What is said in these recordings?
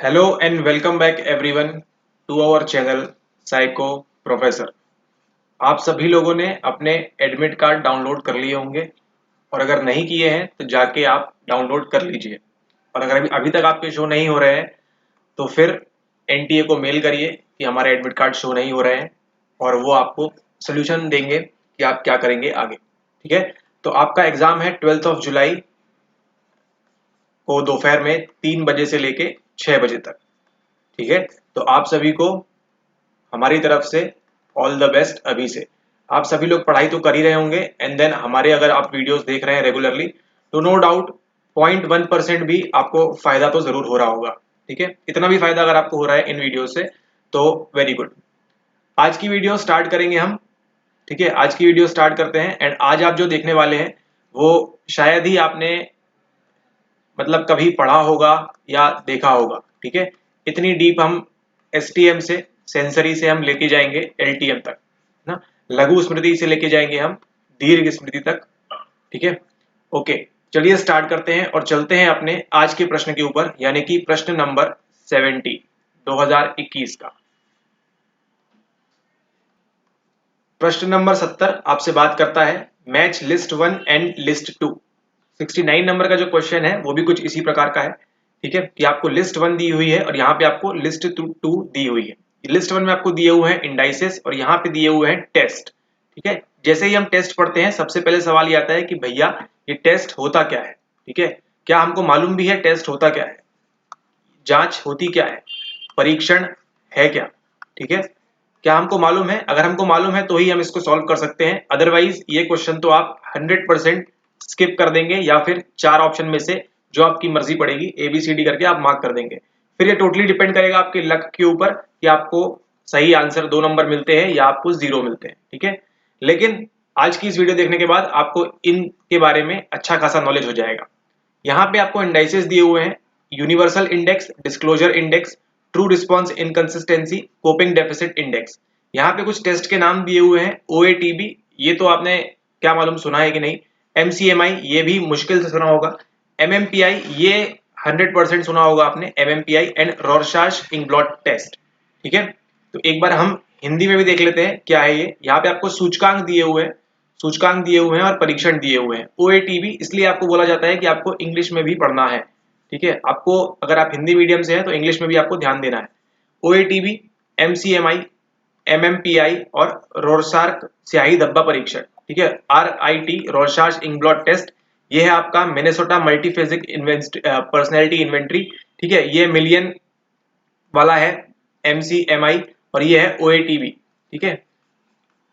Hello and welcome back everyone to our channel psycho professor. आप सभी लोगों ने अपने एडमिट कार्ड डाउनलोड कर लिए होंगे और अगर नहीं किए हैं तो जाके आप डाउनलोड कर लीजिए। और अगर अभी अभी तक आपके शो नहीं हो रहे हैं तो फिर एनटीए को मेल करिए कि हमारे एडमिट कार्ड शो नहीं हो रहे हैं और वो आपको सोल्यूशन देंगे कि आप क्या करेंगे आगे। ठीक है, तो आपका एग्जाम है 12 जुलाई को दोपहर में 3 बजे से लेके 6 बजे तक। ठीक है, तो आप सभी को हमारी तरफ से ऑल द बेस्ट। अभी से आप सभी लोग पढ़ाई तो कर ही रहे होंगे एंड देन हमारे अगर आप वीडियोस देख रहे हैं रेगुलरली तो नो डाउट 0.1% भी आपको फायदा तो जरूर हो रहा होगा। ठीक है, इतना भी फायदा अगर आपको हो रहा है इन वीडियो से तो वेरी गुड। आज की वीडियो स्टार्ट करेंगे हम। ठीक है, आज की वीडियो स्टार्ट करते हैं एंड आज आप जो देखने वाले हैं वो शायद ही आपने मतलब कभी पढ़ा होगा या देखा होगा। ठीक है, इतनी डीप हम एसटीएम से सेंसरी से हम लेके जाएंगे एलटीएम तक ना, लघु स्मृति से लेके जाएंगे हम दीर्घ स्मृति तक। ठीक है, ओके, चलिए स्टार्ट करते हैं और चलते हैं अपने आज के प्रश्न के ऊपर, यानी कि प्रश्न नंबर 70 2021 का। प्रश्न नंबर 70 आपसे बात करता है match list 1 and list 2। 69 number का जो क्वेश्चन है वो भी कुछ इसी प्रकार का है। ठीक है, कि आपको लिस्ट 1 दी हुई है और यहाँ पे आपको लिस्ट 2 दी हुई है। लिस्ट 1 में आपको दिए हुए हैं इंडाइसेस और यहाँ पे दिए हुए हैं टेस्ट। ठीक है, जैसे ही हम टेस्ट पढ़ते हैं सबसे पहले सवाल ये आता है कि भैया ये टेस्ट होता क्या है। ठीक है, क्या हमको मालूम भी है टेस्ट होता क्या है, जांच होती क्या है, परीक्षण है क्या। ठीक है, क्या हमको मालूम है? अगर हमको मालूम है तो ही हम इसको सॉल्व कर सकते हैं, अदरवाइज ये क्वेश्चन तो आप 100% स्किप कर देंगे या फिर 4 ऑप्शन में से जो आपकी मर्जी पड़ेगी ABCD करके आप मार्क कर देंगे। फिर ये टोटली डिपेंड करेगा आपके लक के ऊपर कि आपको सही आंसर 2 नंबर मिलते हैं या आपको 0 मिलते हैं। ठीक है, लेकिन आज की इस वीडियो देखने के बाद आपको इनके बारे में अच्छा खासा नॉलेज हो जाएगा। यहाँ पे आपको इंडाइसेस दिए हुए हैं, universal index, disclosure index, true response inconsistency, coping deficit index. यहाँ पे कुछ टेस्ट के नाम दिए हुए हैं, OATB ये तो आपने क्या मालूम सुना है कि नहीं, MCMI ये भी मुश्किल से सुना होगा, MMPI ये 100% सुना होगा आपने, MMPI एंड रॉरशाच इंगब्लॉट टेस्ट। ठीक है, तो एक बार हम हिंदी में भी देख लेते हैं क्या है ये। यहाँ पे आपको सूचकांक दिए हुए हैं, सूचकांक दिए हुए हैं और परीक्षण दिए हुए हैं। OATB इसलिए आपको बोला जाता है कि आपको इंग्लिश में भी पढ़ना है। ठीक है, आपको अगर आप हिंदी मीडियम से हैं तो इंग्लिश में भी आपको ध्यान देना है। OATB, MCMI, MMPI और रोरशार्क स्याही धब्बा परीक्षण। ठीक है, RIT रॉरशाच इंगब्लॉट टेस्ट ये है आपका मिनेसोटा मल्टीफेजिक पर्सनैलिटी इन्वेंट्री। ठीक है, ये मिलियन वाला है MCMI और ये है OATB। ठीक है,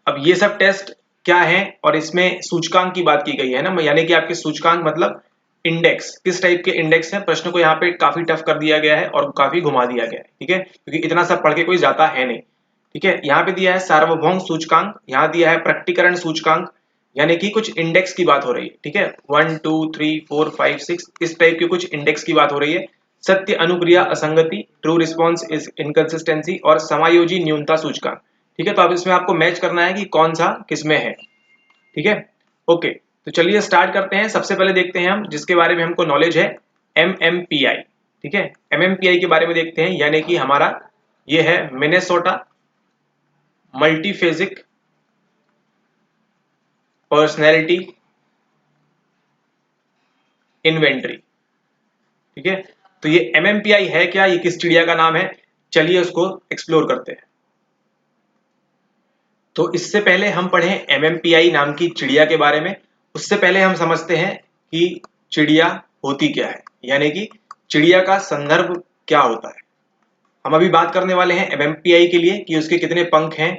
अब ये सब टेस्ट क्या है और इसमें सूचकांक की बात की गई है ना, यानी कि आपके सूचकांक मतलब इंडेक्स, किस टाइप के इंडेक्स है। प्रश्न को यहाँ पे काफी टफ कर दिया गया है और काफी घुमा दिया गया है। ठीक है, क्योंकि इतना सब पढ़ के कोई जाता है नहीं। ठीक है, यहाँ पे दिया है सार्वभौम सूचकांक, यहाँ दिया है प्रकटीकरण सूचकांक, यानी कि कुछ इंडेक्स की बात हो रही है। ठीक है, 1 2 3 4 5 6 इस टाइप के कुछ इंडेक्स की बात हो रही है। सत्य अनुक्रिया असंगति, ट्रू रिस्पॉन्स इज इनकंसिस्टेंसी और समायोजी न्यूनता सूचकांक। ठीक है, तो अब इसमें आपको मैच करना है कि कौन सा किसमें है। ठीक है, ओके, तो चलिए स्टार्ट करते हैं। सबसे पहले देखते हैं हम जिसके बारे में हमको नॉलेज है, MMPI। ठीक है, MMPI के बारे में देखते हैं, यानी कि हमारा ये है मिनेसोटा मल्टीफेजिक पर्सनैलिटी इन्वेंट्री। ठीक है, तो ये MMPI है क्या, ये किस चिड़िया का नाम है, चलिए उसको एक्सप्लोर करते हैं। तो इससे पहले हम पढ़ें MMPI नाम की चिड़िया के बारे में, उससे पहले हम समझते हैं कि चिड़िया होती क्या है, यानी कि चिड़िया का संदर्भ क्या होता है। हम अभी बात करने वाले हैं MMPI के लिए कि उसके कितने पंख हैं।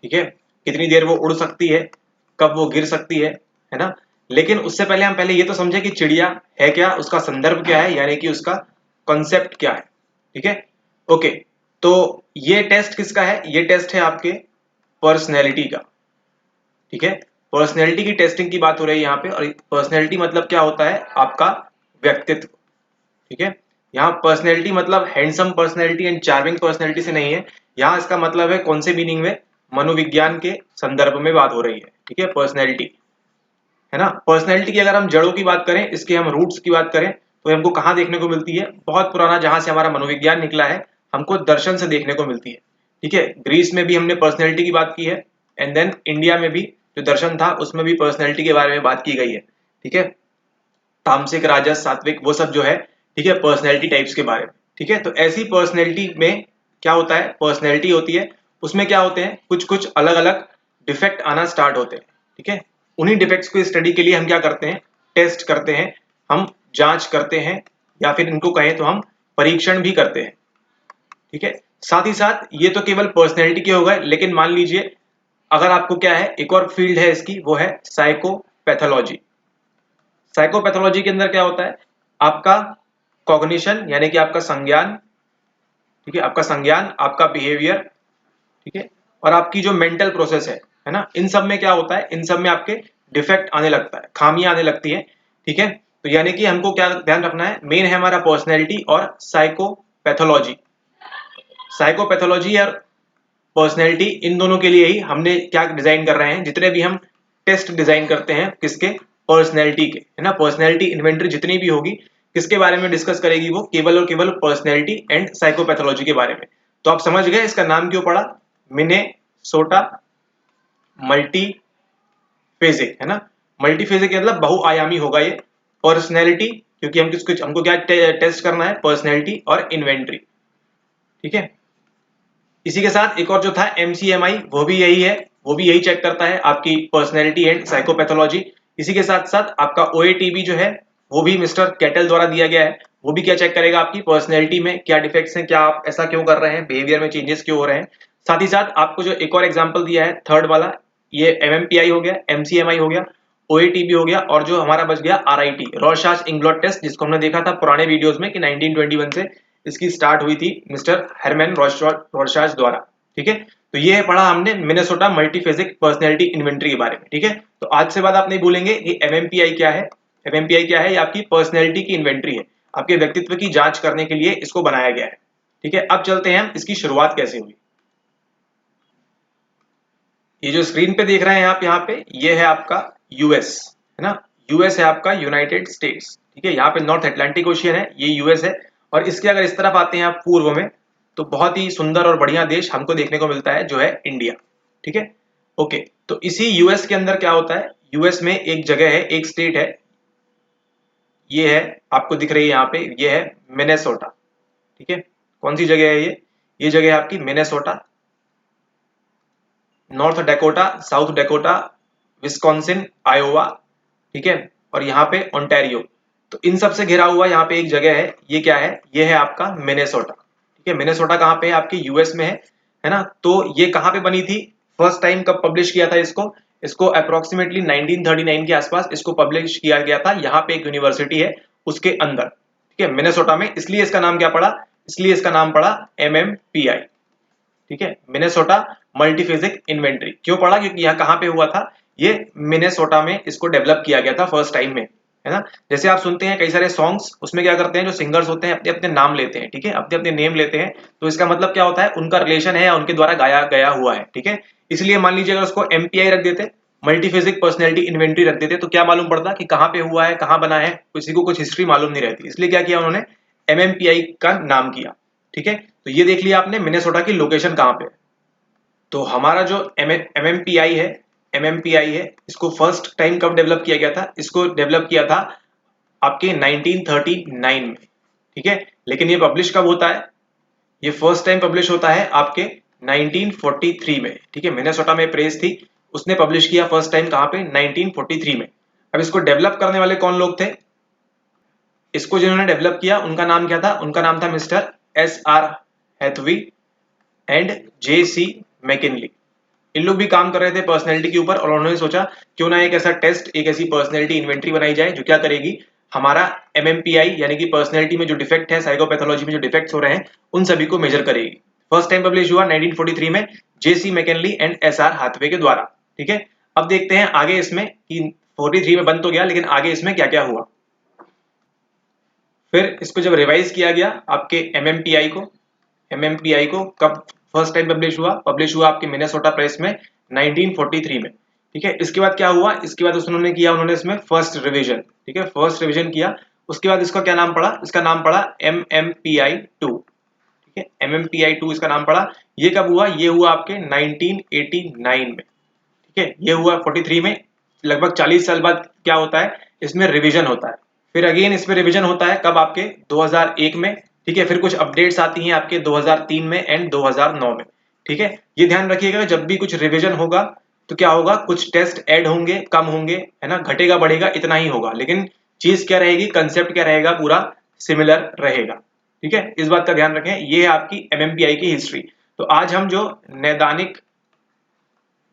ठीक है, कितनी देर वो उड़ सकती है, कब वो गिर सकती है ना। लेकिन उससे पहले हम पहले ये तो समझे कि चिड़िया है क्या, उसका संदर्भ क्या है, यानी कि उसका कॉन्सेप्ट क्या है। ठीक है, ओके, तो ये टेस्ट किसका है, ये टेस्ट है आपके पर्सनैलिटी का। ठीक है, पर्सनैलिटी की टेस्टिंग की बात हो रही है यहाँ पे, और पर्सनैलिटी मतलब क्या होता है, आपका व्यक्तित्व। ठीक है, यहाँ पर्सनैलिटी मतलब handsome personality and charming personality से नहीं है, यहाँ इसका मतलब है कौन से मीनिंग में, मनोविज्ञान के संदर्भ में बात हो रही है। ठीक है, पर्सनैलिटी है ना। पर्सनैलिटी की अगर हम जड़ों की बात करें, इसके हम रूट्स की बात करें तो हमको कहाँ देखने को मिलती है? बहुत पुराना जहां से हमारा मनोविज्ञान निकला है, हमको दर्शन से देखने को मिलती है। ठीक है, ग्रीस में भी हमने पर्सनैलिटी की बात की है, एंड देन इंडिया में भी जो दर्शन था उसमें भी पर्सनैलिटी के बारे में बात की गई है। ठीक है, तामसिक, राजस, सात्विक, वो सब जो है, ठीक है, पर्सनैलिटी टाइप्स के बारे में। ठीक है, तो ऐसी पर्सनैलिटी में क्या होता है, पर्सनैलिटी होती है, उसमें क्या होते हैं, कुछ कुछ अलग अलग डिफेक्ट आना स्टार्ट होते हैं। ठीक है, उन्हीं डिफेक्ट्स को स्टडी के लिए हम क्या करते हैं, टेस्ट करते हैं, हम जांच करते हैं, या फिर इनको कहें तो हम परीक्षण भी करते हैं। ठीक है, साथ ही साथ ये तो केवल पर्सनैलिटी के हो गए, लेकिन मान लीजिए अगर आपको क्या है, एक और फील्ड है इसकी, वो है साइकोपैथोलॉजी। साइकोपैथोलॉजी के अंदर क्या होता है, आपका कॉग्निशन यानी कि आपका संज्ञान, ठीक है, आपका संज्ञान, आपका बिहेवियर, ठीक है, और आपकी जो मेंटल प्रोसेस है ना, इन सब में क्या होता है, इन सब में आपके डिफेक्ट आने लगता है, खामियां आने लगती है। ठीक है, तो यानी कि हमको क्या ध्यान रखना है, मेन है हमारा पर्सनैलिटी और साइकोपैथोलॉजी। साइकोपैथोलॉजी और पर्सनैलिटी, इन दोनों के लिए ही हमने क्या डिजाइन कर रहे हैं, जितने भी हम टेस्ट डिजाइन करते हैं, किसके, पर्सनैलिटी के, है ना। पर्सनैलिटी इन्वेंटरी जितनी भी होगी, किसके बारे में डिस्कस करेगी, वो केवल और केवल पर्सनैलिटी एंड साइकोपैथोलॉजी के बारे में। तो आप समझ गए इसका नाम क्यों पड़ा, मिनेसोटा मल्टीफेजिक, है ना। मल्टीफेजिक मतलब बहुआयामी होगा ये। पर्सनैलिटी, क्योंकि हमको क्या टेस्ट करना है, पर्सनैलिटी और इन्वेंटरी। ठीक है, इसी के साथ एक और जो था MCMI, वो भी यही है, वो भी यही चेक करता है आपकी पर्सनैलिटी एंड साइकोपैथोलॉजी। इसी के साथ साथ आपका OATB जो है, वो भी मिस्टर कैटल द्वारा दिया गया है, वो भी क्या चेक करेगा, आपकी पर्सनैलिटी में क्या डिफेक्ट्स हैं, क्या आप ऐसा क्यों कर रहे हैं, बिहेवियर में चेंजेस क्यों हो रहे हैं। साथ ही साथ आपको जो एक और एग्जाम्पल दिया है, थर्ड वाला, ये MMPI हो गया, MCMI हो गया, OATB हो गया, और जो हमारा बच गया RIT, रॉरशाच इंग्लॉट टेस्ट, जिसको हमने देखा था पुराने वीडियोस में कि 1921 से इसकी स्टार्ट हुई थी मिस्टर हेरमैन रॉरशाच द्वारा। ठीक है, तो ये पढ़ा हमने मिनेसोटा मल्टीफेजिक पर्सनैलिटी इन्वेंटरी के बारे में। ठीक है, तो आज से बाद आप नहीं भूलेंगे कि MMPI क्या है। MMPI क्या है, ये आपकी पर्सनैलिटी की इन्वेंटरी है, आपके व्यक्तित्व की जांच करने के लिए इसको बनाया गया है। ठीक है, अब चलते हैं हम इसकी शुरुआत कैसे हुई। ये जो स्क्रीन पे देख रहे हैं आप, यहाँ पे ये है आपका US, है ना। US है आपका यूनाइटेड स्टेट्स। ठीक है, यहाँ पे नॉर्थ अटलांटिक ओशियन है, ये US है। और इसके अगर इस तरफ आते हैं आप पूर्व में, तो बहुत ही सुंदर और बढ़िया देश हमको देखने को मिलता है, जो है इंडिया। ठीक है, ओके, तो इसी US के अंदर क्या होता है, US में एक जगह है, एक स्टेट है, ये है, आपको दिख रही है यहाँ पे, ये है मिनेसोटा। ठीक है, कौन सी जगह है ये जगह है आपकी Minnesota, North Dakota, South Dakota, Wisconsin, Iowa. ठीक है, और यहाँ पे ओंटारियो। तो इन सब से घिरा हुआ यहाँ पे एक जगह है, ये क्या है, ये है आपका मिनेसोटा। ठीक है, मिनेसोटा कहाँ पे है, आपके US में है ना। तो ये कहाँ पे बनी थी, फर्स्ट टाइम कब पब्लिश किया था इसको अप्रोक्सीमेटली 1939 के आसपास इसको पब्लिश किया गया था। यहाँ पे एक यूनिवर्सिटी है उसके अंदर, ठीक है, मिनेसोटा में। इसलिए इसका नाम क्या पड़ा, इसलिए इसका नाम पड़ा MMPI। ठीक है, मिनेसोटा मल्टीफेजिक इन्वेंटरी क्यों पड़ा, क्योंकि यहाँ कहाँ पे हुआ था, ये मिनेसोटा में इसको डेवलप किया गया था फर्स्ट टाइम में, है ना। जैसे आप सुनते हैं कई सारे सॉन्ग्स, उसमें क्या करते हैं, जो सिंगर्स होते हैं अपने अपने नाम लेते हैं। ठीक है, अपने अपने नेम लेते हैं, तो इसका मतलब क्या होता है, उनका रिलेशन है या उनके द्वारा गाया गया हुआ है। ठीक है, इसलिए मान लीजिए अगर उसको MPI रख देते, मल्टीफेजिक पर्सनैलिटी इन्वेंटरी रख देते, तो क्या मालूम पड़ता कि कहाँ पे हुआ है, कहाँ बना है, किसी को कुछ हिस्ट्री मालूम नहीं रहती। इसलिए क्या किया उन्होंने, MMPI का नाम किया। ठीक है, तो ये देख लिया आपने मिनेसोटा की लोकेशन कहाँ पे। तो हमारा जो MMPI है, इसको फर्स्ट टाइम कब डेवलप किया गया था, इसको डेवलप किया था आपके 1939 में। ठीक है, लेकिन ये पब्लिश कब होता है, ये फर्स्ट टाइम पब्लिश होता है आपके 1943 में। ठीक है, मिनेसोटा में प्रेस थी, उसने पब्लिश किया फर्स्ट टाइम कहाँ पे, 1943 में। अब इसको डेवलप करने वाले कौन लोग थे, इसको जिन्होंने डेवलप किया उनका नाम क्या था, उनका नाम था mister SR Hathaway and JC McKinley. इन लोग भी काम कर रहे थे पर्सनैलिटी के ऊपर, और उन्होंने सोचा क्यों ना एक ऐसा टेस्ट, एक ऐसी पर्सनैलिटी इन्वेंटरी बनाई जाए जो क्या करेगी, हमारा MMPI यानी कि पर्सनैलिटी में जो डिफेक्ट है, साइकोपैथोलॉजी में जो डिफेक्ट्स हो रहे हैं, उन सभी को मेजर करेगी। फर्स्ट टाइम पब्लिश हुआ 1943 में JC McKinley and SR Hathaway के द्वारा। ठीक है, अब देखते हैं आगे इसमें कि 43 में बंद तो गया, लेकिन आगे इसमें क्या क्या हुआ। फिर इसको जब रिवाइज किया गया आपके MMPI को कब फर्स्ट टाइम पब्लिश हुआ आपके मिनेसोटा प्रेस में 1943 में। ठीक है, इसके बाद क्या हुआ, इसके बाद उन्होंने इसमें फर्स्ट रिवीजन। ठीक है, फर्स्ट रिवीजन किया, उसके बाद इसका क्या नाम पड़ा, इसका नाम पड़ा MMPI-2, ठीक है, MMPI-2 इसका नाम पड़ा। ये कब हुआ, ये हुआ आपके 1989 में, ठीक है, ये हुआ 43 में। लगभग 40 साल बाद क्या होता है, इसमें रिवीजन होता है। फिर अगेन इसमें रिवीजन होता है कब, आपके 2001 में, ठीक है। फिर कुछ अपडेट्स आती हैं आपके 2003 में एंड 2009 में, ठीक है। ये ध्यान रखिएगा जब भी कुछ रिवीजन होगा तो क्या होगा, कुछ टेस्ट ऐड होंगे, कम होंगे, है ना, घटेगा बढ़ेगा इतना ही होगा, लेकिन चीज क्या रहेगी, कंसेप्ट क्या रहेगा, पूरा सिमिलर रहेगा, ठीक है। इस बात का ध्यान रखें। ये है आपकी MMPI की हिस्ट्री। तो आज हम जो नैदानिक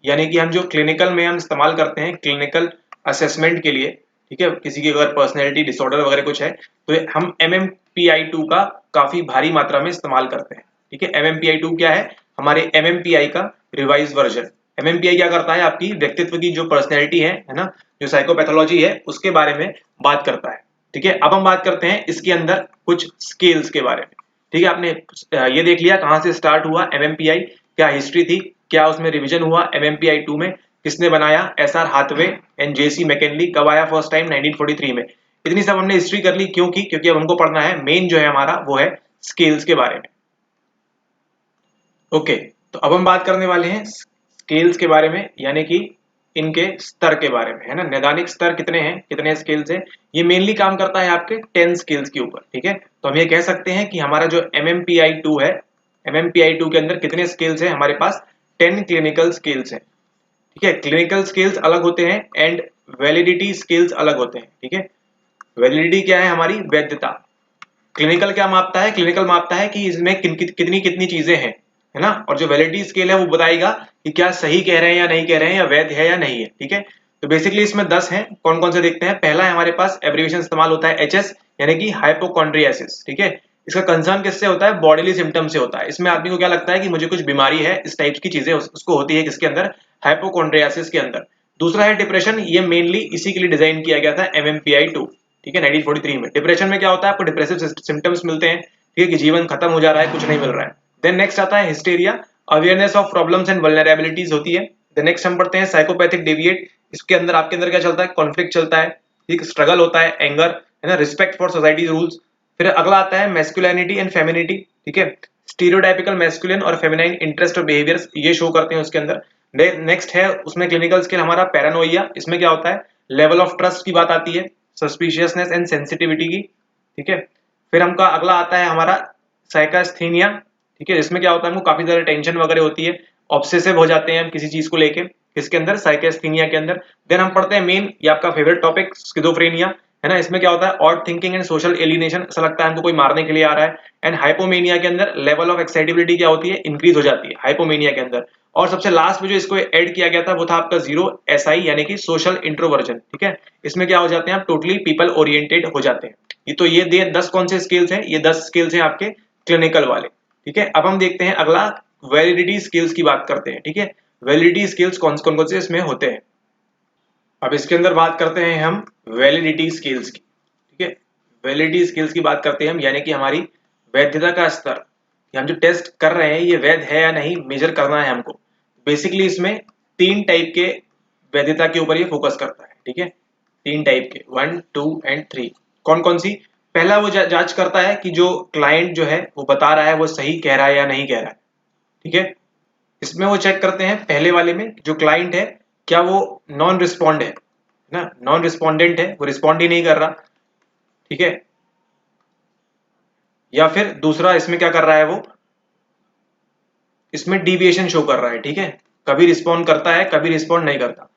यानी कि हम जो क्लिनिकल में हम इस्तेमाल करते हैं क्लिनिकल असेसमेंट के लिए, ठीक है, किसी की अगर पर्सनैलिटी डिसऑर्डर वगैरह कुछ है तो हम MMPI-2 का काफी भारी मात्रा में इस्तेमाल करते हैं, ठीक है। MMPI-2 क्या है, हमारे MMPI का रिवाइज वर्जन। MMPI क्या करता है, आपकी व्यक्तित्व की जो पर्सनैलिटी है ना, जो साइकोपैथोलॉजी है उसके बारे में बात करता है, ठीक है। अब हम बात करते हैं इसके अंदर कुछ स्केल्स के बारे में, ठीक है। आपने ये देख लिया कहां से स्टार्ट हुआ MMPI, क्या हिस्ट्री थी, क्या उसमें रिवीजन हुआ MMPI-2 में, किसने बनाया, SR हाथवे एंड JC मैकेनली, कब आया फर्स्ट टाइम 1943 में। इतनी सब हमने हिस्ट्री कर ली, क्योंकि अब हमको पढ़ना है मेन जो है हमारा वो है स्केल्स के बारे में। ओके, तो अब हम बात करने वाले हैं स्केल्स के बारे में, यानी कि इनके स्तर के बारे में, है ना। नैदानिक स्तर कितने हैं, कितने स्केल्स हैं, ये मेनली काम करता है आपके 10 स्केल्स के ऊपर, ठीक है। तो हम ये कह सकते हैं कि हमारा जो MMPI-2 है, MMPI-2 के अंदर कितने स्केल्स हैं, हमारे पास 10 क्लिनिकल स्केल्स हैं, ठीक है। क्लिनिकल स्केल्स अलग होते हैं एंड वैलिडिटी स्केल्स अलग होते हैं, ठीक है। वैलिडिटी क्या है, हमारी वैधता। क्लिनिकल क्या मापता है, क्लिनिकल मापता है कि इसमें कितनी कितनी चीजें हैं, है ना। और जो वैलिडिटी स्केल है वो बताएगा कि क्या सही कह रहे हैं या नहीं कह रहे हैं, या वैध है या नहीं है, ठीक है। तो बेसिकली इसमें 10 हैं, कौन कौन से देखते हैं। पहला है हमारे पास एब्रिविएशन इस्तेमाल होता है HS, यानी कि हाइपोकॉन्ड्रियासिस, ठीक है। इसका कंसर्न किससे होता है, बॉडीली सिम्टम से होता है। इसमें आदमी को क्या लगता है कि मुझे कुछ बीमारी है, इस टाइप की चीजें उसको होती है, किसके अंदर, हाइपोकॉन्ड्रियासिस के अंदर। दूसरा है डिप्रेशन, ये मेनली इसी के लिए डिजाइन किया गया था MMPI-2, ठीक है, 1943 में। डिप्रेशन में क्या होता है, आपको डिप्रेसिव सिम्टम्स मिलते हैं, ठीक है, कि जीवन खत्म हो जा रहा है, कुछ नहीं मिल रहा है। देन नेक्स्ट आता है hysteria, awareness of problems and vulnerabilities होती है। देन नेक्स्ट हम पढ़ते हैं साइकोपैथिक डेविएट, इसके अंदर आपके अंदर क्या चलता है, कॉन्फ्लिक्ट चलता है, एक स्ट्रगल होता है, एंगर, है ना, रिस्पेक्ट फॉर सोसाइटी रूल्स। फिर अगला आता है मैस्कुलिनिटी एंड फेमिनिटी, ठीक है, स्टीरियोटाइपिकल मैस्कुलिन और फेमिनाइन इंटरेस्ट और बिहेवियर्स ये शो करते हैं उसके अंदर। नेक्स्ट है उसमें क्लिनिकल स्किल हमारा पैरानोइया, इसमें क्या होता है, लेवल ऑफ ट्रस्ट की बात आती है, सस्पिशियसनेस एंड सेंसिटिविटी की, ठीक है। फिर हमका अगला आता है हमारा साइकास्थीनिया, ठीक है, इसमें क्या होता है, हमको काफी ज्यादा टेंशन वगैरह होती है, ऑब्सेसिव हो जाते हैं हम किसी चीज को लेके, किसके अंदर, साइकास्थीनिया के अंदर। देन हम पढ़ते हैं मेन, ये आपका फेवरेट टॉपिक, स्किज़ोफ्रेनिया, है ना। इसमें क्या होता है, odd thinking and social alienation, ऐसा लगता है हमको कोई मारने के लिए आ रहा है। एंड हाइपोमेनिया के अंदर लेवल ऑफ एक्साइटेबिलिटी क्या होती है, इंक्रीज हो जाती है हाइपोमेनिया के अंदर। और सबसे लास्ट में जो इसको ऐड किया गया था वो था आपका 0SI, यानी कि सोशल इंट्रोवर्जन, ठीक है। इसमें क्या हो जाते हैं आप, टोटली पीपल ओरिएंटेड हो जाते हैं। ये तो ये 10 कौन से स्किल्स हैं, ये 10 स्किल्स हैं आपके क्लिनिकल वाले, ठीक है। अब हम देखते हैं अगला वैलिडिटी स्किल्स की बात करते हैं, ठीक है। वैलिडिटी स्किल्स कौन कौन से इसमें होते हैं। अब इसके अंदर बात करते हैं हम वैलिडिटी स्किल्स की, ठीक है। वैलिडिटी स्किल्स की बात करते हैं हम, यानी कि हमारी वैधता का स्तर, कि हम जो टेस्ट कर रहे हैं ये वैध है या नहीं, मेजर करना है हमको। बेसिकली इसमें 3 टाइप के वैधता के ऊपर ये फोकस करता है, ठीक है। 3 टाइप के, 1, 2 एंड 3। कौन कौन सी, पहला वो जांच करता है कि जो क्लाइंट जो है वो बता रहा है वो सही कह रहा है या नहीं कह रहा है, ठीक है। इसमें वो चेक करते हैं पहले वाले में, जो क्लाइंट है क्या वो नॉन रिस्पॉन्ड है ना, नॉन रिस्पॉन्डेंट है, वो रिस्पॉन्ड ही नहीं कर रहा, ठीक है। या फिर दूसरा इसमें क्या कर रहा है वो, इसमें डिविएशन शो कर रहा है, ठीक है, कभी रिस्पॉन्ड करता है कभी रिस्पॉन्ड नहीं करता,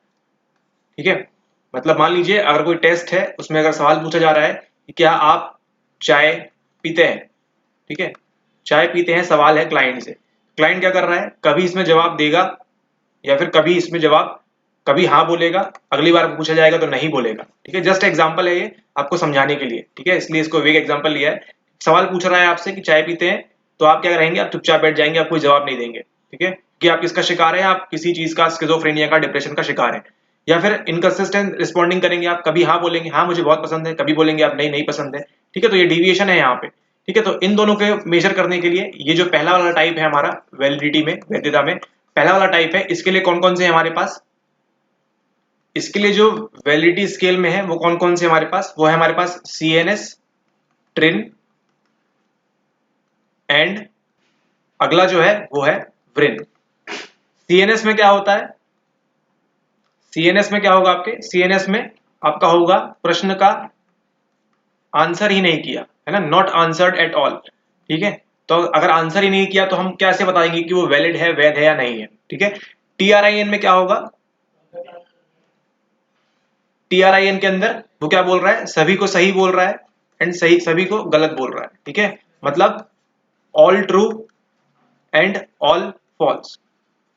ठीक है। मतलब मान लीजिए अगर कोई टेस्ट है उसमें अगर सवाल पूछा जा रहा है कि क्या आप चाय पीते हैं, ठीक है, चाय पीते हैं सवाल है क्लाइंट से, क्लाइंट क्या कर रहा है, कभी इसमें जवाब देगा या फिर कभी इसमें जवाब, कभी हाँ बोलेगा, अगली बार पूछा जाएगा तो नहीं बोलेगा, ठीक है। जस्ट एग्जांपल है ये आपको समझाने के लिए, ठीक है, इसलिए इसको वेग एग्जांपल लिया है। सवाल पूछ रहा है आपसे कि चाय पीते हैं, तो आप क्या करेंगे, आप चुपचाप बैठ जाएंगे, आप कोई जवाब नहीं देंगे, ठीक है, कि आप किसका शिकार है, आप किसी चीज का, स्किज़ोफ्रेनिया का, डिप्रेशन का शिकार है। या फिर इनकंसिस्टेंट रिस्पॉन्डिंग करेंगे, आप कभी हाँ बोलेंगे हाँ मुझे बहुत पसंद है, कभी बोलेंगे आप नहीं नहीं पसंद है, ठीक है। तो ये डिविएशन है यहाँ पे, ठीक है। तो इन दोनों के मेजर करने के लिए ये जो पहला वाला टाइप है हमारा वैलिडिटी में, वैधता में पहला वाला टाइप है, इसके लिए कौन कौन से हमारे पास इसके लिए जो वैलिडिटी स्केल में है वो कौन कौन से हमारे पास, वो है हमारे पास CNS, ट्रिन एंड अगला जो है वो है व्रिन। CNS में क्या होता है, CNS में क्या होगा आपके, CNS में आपका होगा प्रश्न का आंसर ही नहीं किया है ना, नॉट आंसर्ड एट ऑल। ठीक है, तो अगर आंसर ही नहीं किया तो हम कैसे बताएंगे कि वो वैलिड है, वैध है या नहीं है। ठीक है, TRIN में क्या होगा, TRIN के अंदर वो क्या बोल रहा है, सभी को सही बोल रहा है एंड सही सभी को गलत बोल रहा है। ठीक है, मतलब all true and all false.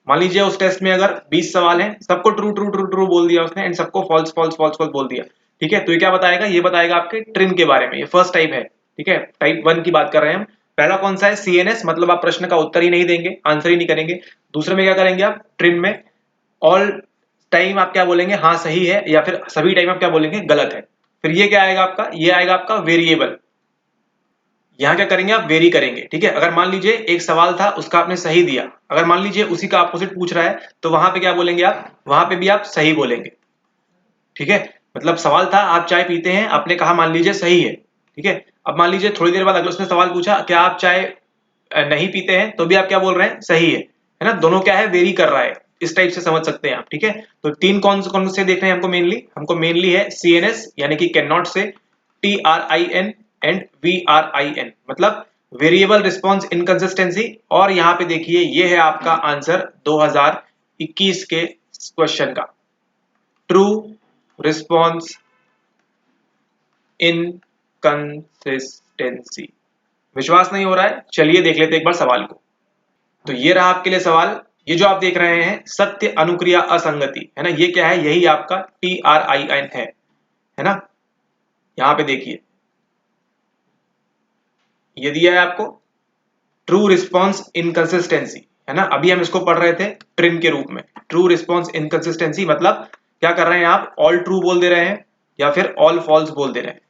मान लीजिए उस टेस्ट में अगर 20 सवाल हैं, सबको ट्रू ट्रू ट्रू ट्रू बोल दिया उसने एंड सबको फॉल्स फॉल्स फॉल्स फॉल्स बोल दिया। ठीक है, तो ये क्या बताएगा, ये बताएगा आपके ट्रिन के बारे में। ये फर्स्ट टाइप है। ठीक है, टाइप 1 की बात कर रहे हैं हम। पहला कौन सा है, CNS, मतलब आप प्रश्न का उत्तर ही नहीं देंगे, आंसर ही नहीं करेंगे। दूसरे में क्या करेंगे आप, ट्रिन में ऑल टाइम आप क्या बोलेंगे, हाँ सही है, या फिर सभी टाइम आप क्या बोलेंगे, गलत है। फिर ये क्या आएगा आपका, ये आएगा आपका वेरिएबल। यहाँ क्या करेंगे आप, वेरी करेंगे। ठीक है, अगर मान लीजिए एक सवाल था उसका आपने सही दिया, अगर मान लीजिए उसी का अपोजिट पूछ रहा है तो वहां पे क्या बोलेंगे आप, वहां पे भी आप सही बोलेंगे। ठीक है, मतलब सवाल था आप चाय पीते हैं, आपने कहा मान लीजिए सही है। ठीक है, अब मान लीजिए थोड़ी देर बाद अगले उसने सवाल पूछा क्या आप चाय नहीं पीते हैं, तो भी आप क्या बोल रहे हैं, सही है ना। दोनों क्या है, वेरी कर रहा है। इस टाइप से समझ सकते हैं आप। ठीक है, तो तीन कौन से देख रहे हैं हमको मेनली है CNS यानी कि कैन नॉट से, TRIN एंड VRIN मतलब वेरिएबल रिस्पॉन्स इनकंसिस्टेंसी। और यहाँ पे देखिए ये है आपका आंसर 2021 के क्वेश्चन का, ट्रू रिस्पॉन्स इनकंसिस्टेंसी। विश्वास नहीं हो रहा है, चलिए देख लेते एक बार सवाल को। तो ये रहा आपके लिए सवाल। ये जो आप देख रहे हैं सत्य अनुक्रिया असंगति है ना, ये क्या है, यही आपका TRIN है ना। यहां पे देखिए ये दिया है आपको ट्रू रिस्पॉन्स इनकंसिस्टेंसी है ना। अभी हम इसको पढ़ रहे थे ट्रिन के रूप में। ट्रू रिस्पॉन्स इनकंसिस्टेंसी मतलब क्या कर रहे हैं आप, ऑल ट्रू बोल दे रहे हैं या फिर ऑल फॉल्स बोल दे रहे हैं।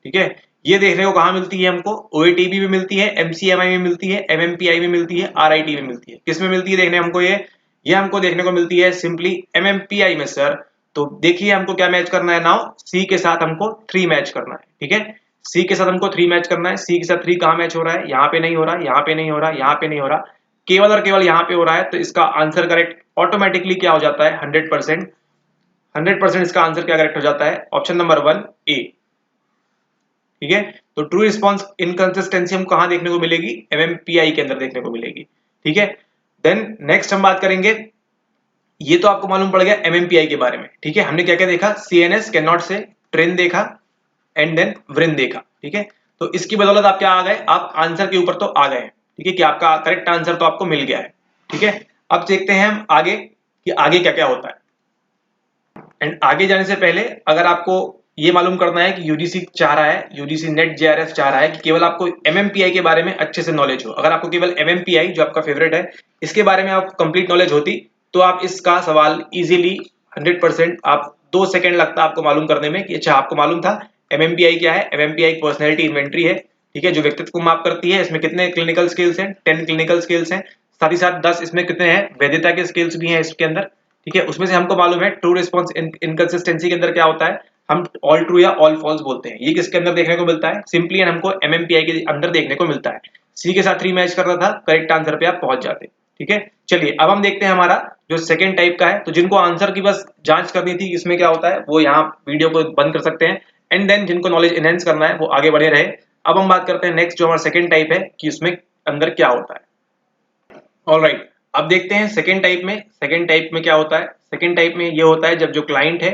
ठीक है, ये देखने को कहां मिलती है हमको, OATB में मिलती है, MCMI में मिलती है, MMPI में मिलती है, RIT में मिलती है। किस में मिलती है देखने हमको, ये हमको देखने को मिलती है सिंपली MMPI में सर। तो देखिए हमको क्या मैच करना है नाउ, C के साथ हमको 3 मैच करना है। ठीक है, C के साथ हमको 3 मैच करना है। C के साथ 3 कहां मैच हो रहा है, यहाँ पे नहीं हो रहा, यहाँ पे नहीं हो रहा, यहाँ पे नहीं हो रहा, केवल और केवल यहाँ पे हो रहा है। तो इसका आंसर करेक्ट ऑटोमेटिकली क्या हो जाता है, 100% इसका आंसर क्या करेक्ट हो जाता है, ऑप्शन नंबर 1 A। ठीक है, तो ट्रू रिस्पॉन्स इनकंसिस्टेंसी हमको कहां देखने को मिलेगी, MMPI के अंदर देखने को मिलेगी। ठीक है, देन नेक्स्ट हम बात करेंगे, ये तो आपको मालूम पड़ गया MMPI के बारे में। ठीक है, हमने क्या क्या देखा, CNS कैन नॉट से, ट्रेन देखा एंड देन व्रिन देखा। ठीक है, तो इसकी बदौलत आप क्या आ गए, आप आंसर के ऊपर तो आ गए। ठीक है, कि आपका करेक्ट आंसर तो आपको मिल गया है। ठीक है, अब देखते हैं हम आगे कि आगे क्या क्या होता है। एंड आगे जाने से पहले अगर आपको ये मालूम करना है कि UGC चाह रहा है, UGC नेट JRF चाह रहा है कि केवल आपको MMPI के बारे में अच्छे से नॉलेज हो। अगर आपको केवल MMPI जो आपका फेवरेट है इसके बारे में आप कंप्लीट नॉलेज होती तो आप इसका सवाल इजीली 100% आप 2 सेकंड लगता आपको मालूम करने में कि अच्छा आपको मालूम था MMPI क्या है। MMPI एक पर्सनैलिटी इन्वेंट्री है। ठीक है, जो व्यक्तित्व को माप करती है। इसमें कितने क्लिनिकल स्किल्स हैं, 10 क्लिनिकल स्किल्स हैं, साथ ही साथ 10 इसमें कितने हैं वैधता के स्किल्स भी हैं इसके अंदर। ठीक है, उसमें से हमको मालूम है ट्रू रिस्पॉन्स इनकंसिस्टेंसी के अंदर क्या होता है, हम ऑल ट्रू या ऑल फॉल्स बोलते हैं। ये किसके अंदर देखने को मिलता है, सिंपली हमको MMPI के अंदर देखने को मिलता है। C के साथ 3 मैच करना था, करेक्ट आंसर पे आप पहुंच जाते। ठीक है, चलिए अब हम देखते हैं हमारा जो सेकंड टाइप का है। तो जिनको आंसर की बस जांच करनी थी इसमें क्या होता है वो यहाँ वीडियो को बंद कर सकते हैं एंड देन जिनको नॉलेज एनहेंस करना है वो आगे बढ़े रहे। अब हम बात करते हैं नेक्स्ट जो हमारा सेकंड टाइप है कि उसमें अंदर क्या होता है। ऑलराइट, अब देखते हैं सेकंड टाइप में। सेकंड टाइप में क्या होता है, सेकंड टाइप में ये होता है जब जो क्लाइंट है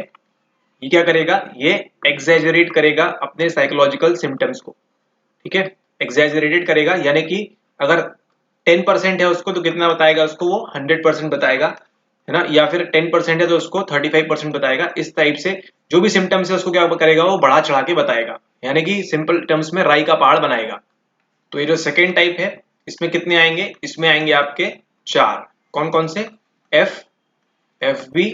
ये क्या करेगा, ये एग्जैजरेट करेगा अपने साइकोलॉजिकल सिम्टम्स को। ठीक है, एग्जैजरेटेड करेगा यानी कि अगर 10% है उसको तो कितना बताएगा उसको, वो 100% बताएगा है ना, या फिर 10% है तो उसको 35% बताएगा। इस टाइप से जो भी सिम्टम्स है उसको क्या करेगा, वो बढ़ा चढ़ा के बताएगा, यानी कि सिंपल टर्म्स में राई का पहाड़ बनाएगा। तो ये जो सेकेंड टाइप है इसमें कितने आएंगे, इसमें आएंगे आपके 4। कौन कौन से, F, FB,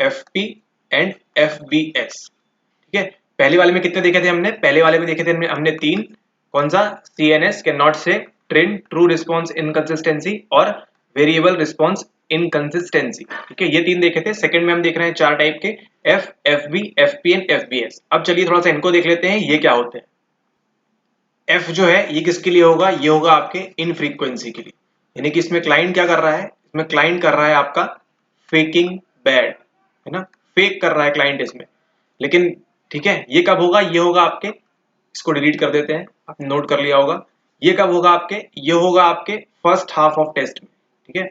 FP and FBS। ठीक है, पहले वाले में कितने देखे थे हमने, पहले वाले में देखे थे हमने 3। कौन सा, CNS कैन नॉट से, ट्रिन ट्रू रिस्पॉन्स इनकंसिस्टेंसी और वेरिएबल रिस्पॉन्स इनकंसिस्टेंसी। ठीक है, ये 3 देखे थे। सेकंड में हम देख रहे हैं 4 टाइप के, F, F B, F P and F B S. अब चलिए थोड़ा सा इनको देख लेते हैं, ये क्या होते हैं। एफ जो है ये किसके लिए होगा, ये होगा आपके इन फ्रीक्वेंसी के लिए, यानी कि इसमें क्लाइंट क्या कर रहा है, इसमें क्लाइंट कर रहा है आपका फेकिंग बैड, है ना, फेक कर रहा है क्लाइंट इसमें। लेकिन ठीक है, ये कब होगा, ये होगा आपके, इसको डिलीट कर देते हैं, आपने नोट कर लिया होगा। ये कब होगा आपके, ये होगा आपके फर्स्ट हाफ ऑफ टेस्ट में। ठीक है,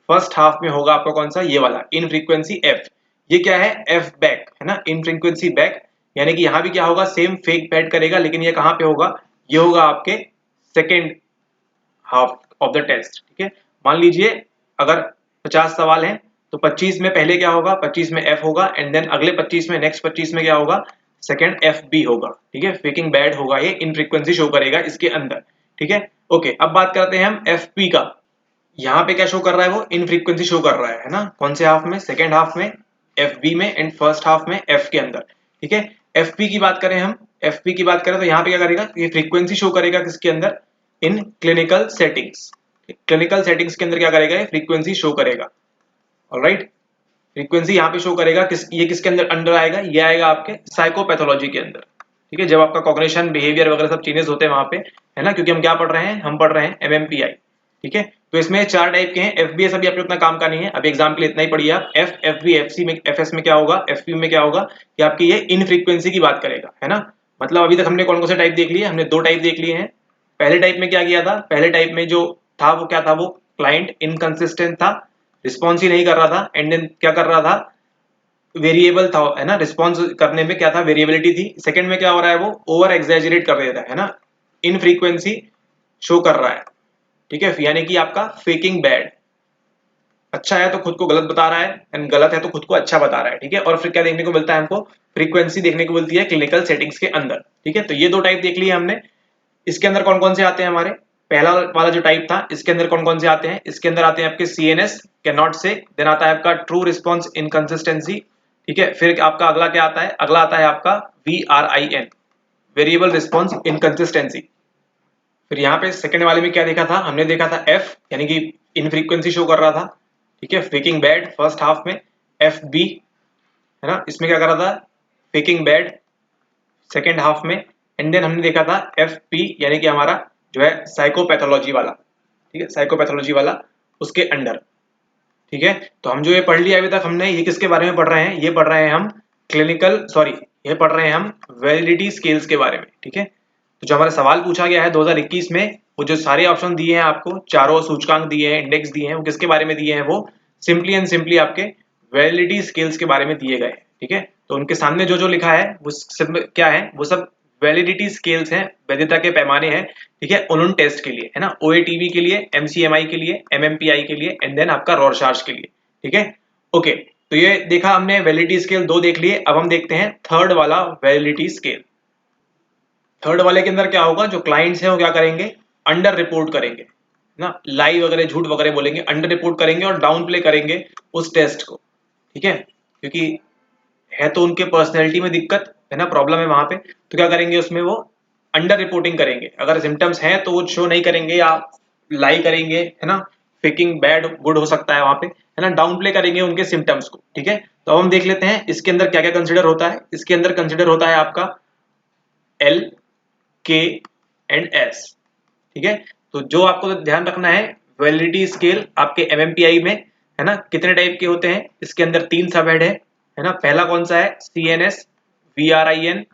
फर्स्ट हाफ में होगा आपका कौन सा, ये वाला इन फ्रीक्वेंसी एफ। ये क्या है, एफ बैक, है ना, इन फ्रीक्वेंसी बैक। यानी कि यहां भी क्या होगा, सेम फेक बैड करेगा, लेकिन ये कहां पे होगा, ये होगा आपके second half of the test. ठीक है, मान लीजिए अगर 50 सवाल हैं तो 25 में पहले क्या होगा, 25 में एफ होगा, एंड देन अगले 25 में, नेक्स्ट 25 में क्या होगा, सेकेंड एफ बी होगा। ठीक है, फेकिंग बैड होगा, ये इन फ्रीक्वेंसी शो करेगा इसके अंदर। ठीक है, ओके, अब बात करते हैं हम एफ पी का। यहाँ पे क्या शो कर रहा है, वो इन फ्रीक्वेंसी शो कर रहा है ना, कौन से हाफ में, सेकेंड हाफ में एफ बी में, एंड फर्स्ट हाफ में एफ के अंदर। ठीक है, एफ पी की बात करें हम, एफ पी की बात करें तो यहाँ पे क्या करेगा, ये फ्रीक्वेंसी शो करेगा किसके अंदर, in clinical settings. Clinical settings के अंदर क्या करेगा, ये फ्रीक्वेंसी शो करेगा। ऑलराइट, फ्रीक्वेंसी यहाँ पे शो करेगा ये किसके अंदर अंडर आएगा, ये आएगा आपके साइकोपैथोलॉजी के अंदर। ठीक है, जब आपका कॉग्निशन, बिहेवियर वगैरह सब चेंजेस होते हैं वहां पे, है ना, क्योंकि हम क्या पढ़ रहे हैं, हम पढ़ रहे हैं एमएमपीआई। ठीक है, तो इसमें 4 टाइप के हैं। एफबीएस अभी आपके उतना काम का नहीं है, अभी एग्जाम के लिए इतना ही पढ़िए आप। एफ, एफबी, एफसी में, एफएस में क्या होगा, एफपी में क्या होगा, कि आपकी ये इन फ्रीक्वेंसी की बात करेगा, है ना। मतलब अभी तक हमने कौन कौन से टाइप देख लिए, हमने 2 टाइप देख लिए हैं। पहले टाइप में क्या किया था, पहले टाइप में जो था वो क्या था, वो क्लाइंट इनकंसिस्टेंट था, रिस्पॉन्स ही नहीं कर रहा था, एंड देन क्या कर रहा था, वेरिएबल था, है ना, रिस्पॉन्स करने में क्या था, वेरिएबिलिटी थी। सेकंड में क्या हो रहा है, वो ओवर एग्जैजरेट कर देता है ना, इन फ्रीक्वेंसी शो कर रहा है। ठीक है, यानी कि आपका फेकिंग बैड, अच्छा है तो खुद को गलत बता रहा है, एंड गलत है तो खुद को अच्छा बता रहा है। ठीक है, और फिर क्या देखने को मिलता है हमको, फ्रीक्वेंसी देखने को मिलती है क्लिनिकल सेटिंग्स के अंदर। ठीक है, तो ये 2 टाइप देख लिए हमने। इसके अंदर कौन कौन से आते हैं हमारे, पहला वाला जो टाइप था, इसके अंदर कौन कौन से आते हैं, इसके अंदर आते हैं आपके सीएनएस, कैन नॉट से, देन आता है आपका ट्रू रिस्पॉन्स इनकंसिस्टेंसी। ठीक है, फिर आपका अगला क्या आता है, अगला आता है आपका VRIN, वेरिएबल रिस्पॉन्स इनकंसिस्टेंसी। फिर यहाँ पे सेकंड वाले में क्या देखा था, हमने देखा था एफ, यानी कि इन फ्रीक्वेंसी शो कर रहा था। ठीक है, फेकिंग बैड फर्स्ट हाफ में, एफ बी, है ना, इसमें क्या कर रहा था, फेकिंग बैड सेकेंड हाफ में, एंड देन हमने देखा था एफ पी, यानी कि हमारा जो है साइकोपैथोलॉजी वाला। ठीक है, साइकोपैथोलॉजी वाला उसके अंडर। ठीक है, तो हम जो ये पढ़ लिया अभी तक हमने, ये किसके बारे में पढ़ रहे हैं, ये पढ़ रहे हैं हम क्लिनिकल, सॉरी, ये पढ़ रहे हैं हम वैलिडिटी स्केल्स के बारे में। ठीक है, तो जो हमारा सवाल पूछा गया है 2021 में, वो जो सारे ऑप्शन दिए हैं आपको, चारों सूचकांक दिए हैं, इंडेक्स दिए हैं, वो किसके बारे में दिए हैं, वो सिंपली एंड सिंपली आपके वैलिडिटी स्केल्स के बारे में दिए गए हैं। ठीक है, तो उनके सामने जो जो लिखा है वो सब क्या है, वो सब वैलिडिटी स्केल्स हैं, वैधता के पैमाने हैं। ठीक है, उन टेस्ट के लिए, है ना, ओएटीवी के लिए, एमसीएमआई के लिए, एमएमपीआई के लिए, एंड देन आपका रॉरशार्च के लिए। ठीक है, ओके, तो ये देखा हमने वैलिडिटी स्केल 2 देख लिए। अब हम देखते हैं थर्ड वाला वैलिडिटी स्केल। थर्ड वाले के अंदर क्या होगा, जो क्लाइंट्स हैं वो क्या करेंगे, अंडर रिपोर्ट करेंगे ना, लाई वगैरह झूठ वगैरह बोलेंगे, अंडर रिपोर्ट करेंगे और डाउन प्ले करेंगे उस टेस्ट को। ठीक है, क्योंकि है तो उनके पर्सनैलिटी में दिक्कत, है ना, प्रॉब्लम है वहां पे, तो क्या करेंगे उसमें वो अंडर रिपोर्टिंग करेंगे। अगर सिम्टम्स हैं तो वो शो नहीं करेंगे या लाई करेंगे, है ना, फेकिंग बैड गुड हो सकता है वहां पे, है ना, डाउन प्ले करेंगे उनके सिम्टम्स को। ठीक है, तो अब हम देख लेते हैं इसके अंदर क्या क्या कंसिडर होता है। इसके अंदर कंसिडर होता है आपका एल, के एंड एस। ठीक है, तो जो आपको ध्यान रखना है, वैलिडिटी स्केल आपके एमएमपीआई में, है ना, कितने टाइप के होते हैं, इसके अंदर 3 सब हेड है ना। पहला कौन सा है, सीएनएस, वीआरआईएन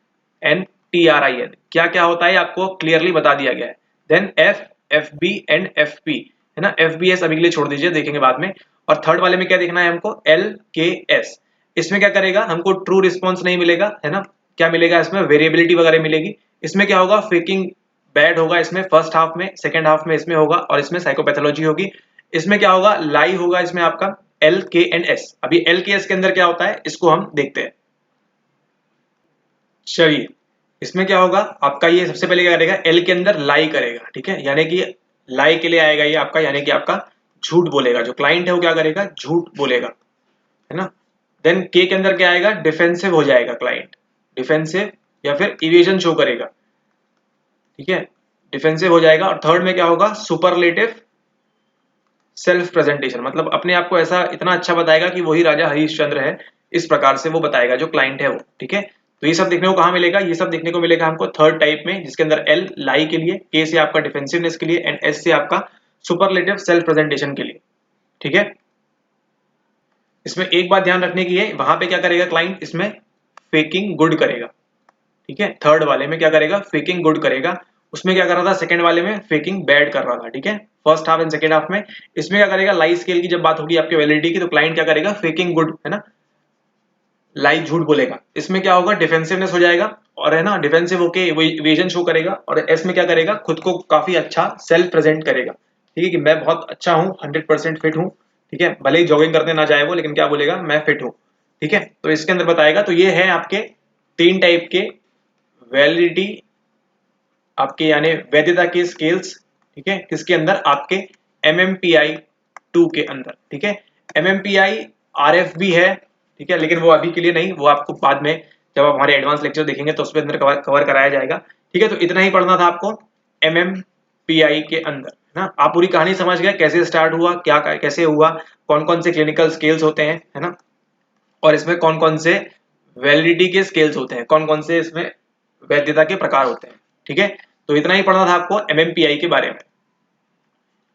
एंड टीआरआईएन। क्या क्या होता है आपको क्लियरली बता दिया गया है। Then F, FB and FP, है ना, एफबीएस अभी के लिए छोड़ दीजिए, देखेंगे बाद में। और थर्ड वाले में क्या देखना है हमको, एल के एस। इसमें क्या करेगा, हमको ट्रू रिस्पॉन्स नहीं मिलेगा, है ना, क्या मिलेगा इसमें, वेरिएबिलिटी वगैरह मिलेगी। इसमें क्या होगा, फेकिंग बैड होगा इसमें फर्स्ट हाफ में, सेकंड हाफ में इसमें होगा, और इसमें साइकोपैथोलॉजी होगी। इसमें क्या होगा, लाई होगा इसमें आपका एल के एंड एस। अभी एल के एस के अंदर क्या होता है, इसको हम देखते हैं। चलिए, इसमें क्या होगा आपका, ये सबसे पहले क्या करेगा, एल के अंदर लाई करेगा। ठीक है, यानी कि लाई के लिए आएगा ये आपका, यानी कि आपका झूठ बोलेगा, जो क्लाइंट है वो क्या करेगा, झूठ बोलेगा, है ना। देन के अंदर क्या आएगा, डिफेंसिव हो जाएगा क्लाइंट, डिफेंसिव या फिर इवेजन शो करेगा। ठीक है, डिफेंसिव हो जाएगा। और थर्ड में क्या होगा, सुपरलेटिव सेल्फ प्रेजेंटेशन, मतलब अपने आप को ऐसा इतना अच्छा बताएगा कि वही राजा हरिश्चंद्र है, इस प्रकार से वो बताएगा जो क्लाइंट है वो। ठीक है, तो ये सब देखने को कहाँ मिलेगा, ये सब देखने को मिलेगा हमको थर्ड टाइप में, जिसके अंदर एल लाई के लिए, के से आपका डिफेंसिवनेस के लिए एंड एस से आपका सुपरलेटिव सेल्फ प्रेजेंटेशन के लिए। ठीक है, इसमें एक बात ध्यान रखने की है, वहां पे क्या करेगा क्लाइंट, इसमें फेकिंग गुड करेगा। ठीक है, थर्ड वाले में क्या करेगा, फेकिंग गुड करेगा। उसमें क्या कर रहा था, सेकंड वाले में फेकिंग बैड कर रहा था। ठीक है, first half and second half में। इसमें क्या करेगा, लाई स्केल की जब बात होगी आपके वैलिडिटी की, तो क्लाइंट क्या करेगा, फेकिंग गुड, है ना, लाई झूठ बोलेगा। इसमें क्या होगा, डिफेंसिवनेस हो जाएगा, और है ना डिफेंसिव होके इवेजन शो करेगा। और एस में क्या करेगा, खुद को काफी अच्छा सेल्फ प्रेजेंट करेगा। ठीक है, कि मैं बहुत अच्छा हूँ, 100% फिट हूँ। ठीक है, भले ही जॉगिंग करने ना जाए वो, लेकिन क्या बोलेगा, मैं फिट हूँ। ठीक है, तो इसके अंदर बताएगा। तो ये है आपके तीन टाइप के वैलिडिटी, आपके यानी वैधता के स्केल्स। ठीक है, किसके अंदर, आपके MMPI 2 के अंदर। ठीक है, MMPI RF भी है। ठीक है, लेकिन वो अभी के लिए नहीं, वो आपको बाद में जब आप हमारे एडवांस लेक्चर देखेंगे तो उसके अंदर कवर कराया जाएगा। ठीक है, तो इतना ही पढ़ना था आपको MMPI के अंदर, है ना। आप पूरी कहानी समझ गए, कैसे स्टार्ट हुआ, क्या कैसे हुआ, कौन कौन से क्लिनिकल स्केल्स होते हैं, है ना, और इसमें कौन कौन से वैलिडिटी के स्केल्स होते हैं, कौन कौन से इसमें वैधता के प्रकार होते हैं। ठीक है, तो इतना ही पढ़ना था आपको MMPI के बारे में।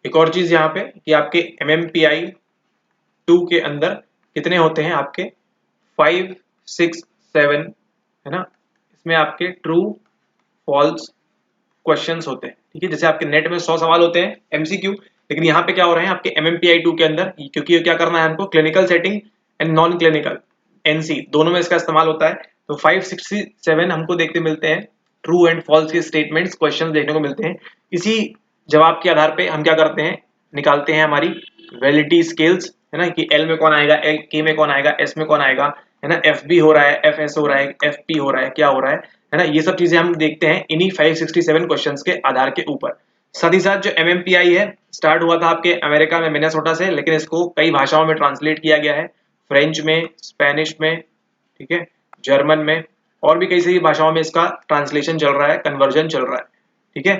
एक और चीज यहाँ पे कि आपके MMPI 2 के अंदर कितने होते हैं, आपके 5, 6, 7, है ना। इसमें आपके ट्रू फॉल्स क्वेश्चंस होते हैं। ठीक है, जैसे आपके नेट में 100 सवाल होते हैं MCQ, लेकिन यहाँ पे क्या हो रहे हैं आपके MMPI 2 के अंदर, क्योंकि क्या करना है हमको, clinical setting and non clinical NC दोनों में इसका इस्तेमाल होता है। तो 5, 6, 7 हमको देखते मिलते हैं, ट्रू एंड फॉल्स के स्टेटमेंट्स क्वेश्चन देखने को मिलते हैं। इसी जवाब के आधार पे हम क्या करते हैं, निकालते हैं हमारी वैलिडिटी स्केल्स, है ना, कि L में कौन आएगा, K में कौन आएगा, S में कौन आएगा, है ना, FB हो रहा है, FS हो रहा है, FP हो रहा है, क्या हो रहा है ना। ये सब चीजें हम देखते हैं इन्हीं 567 क्वेश्चंस के आधार के ऊपर। साथ ही साथ जो MMPI है, स्टार्ट हुआ था आपके अमेरिका में मिनेसोटा से, लेकिन इसको कई भाषाओं में ट्रांसलेट किया गया है, फ्रेंच में, स्पेनिश में, ठीक है, जर्मन में, और भी कई सारी भाषाओं में इसका ट्रांसलेशन चल रहा है, कन्वर्जन चल रहा है। ठीक है,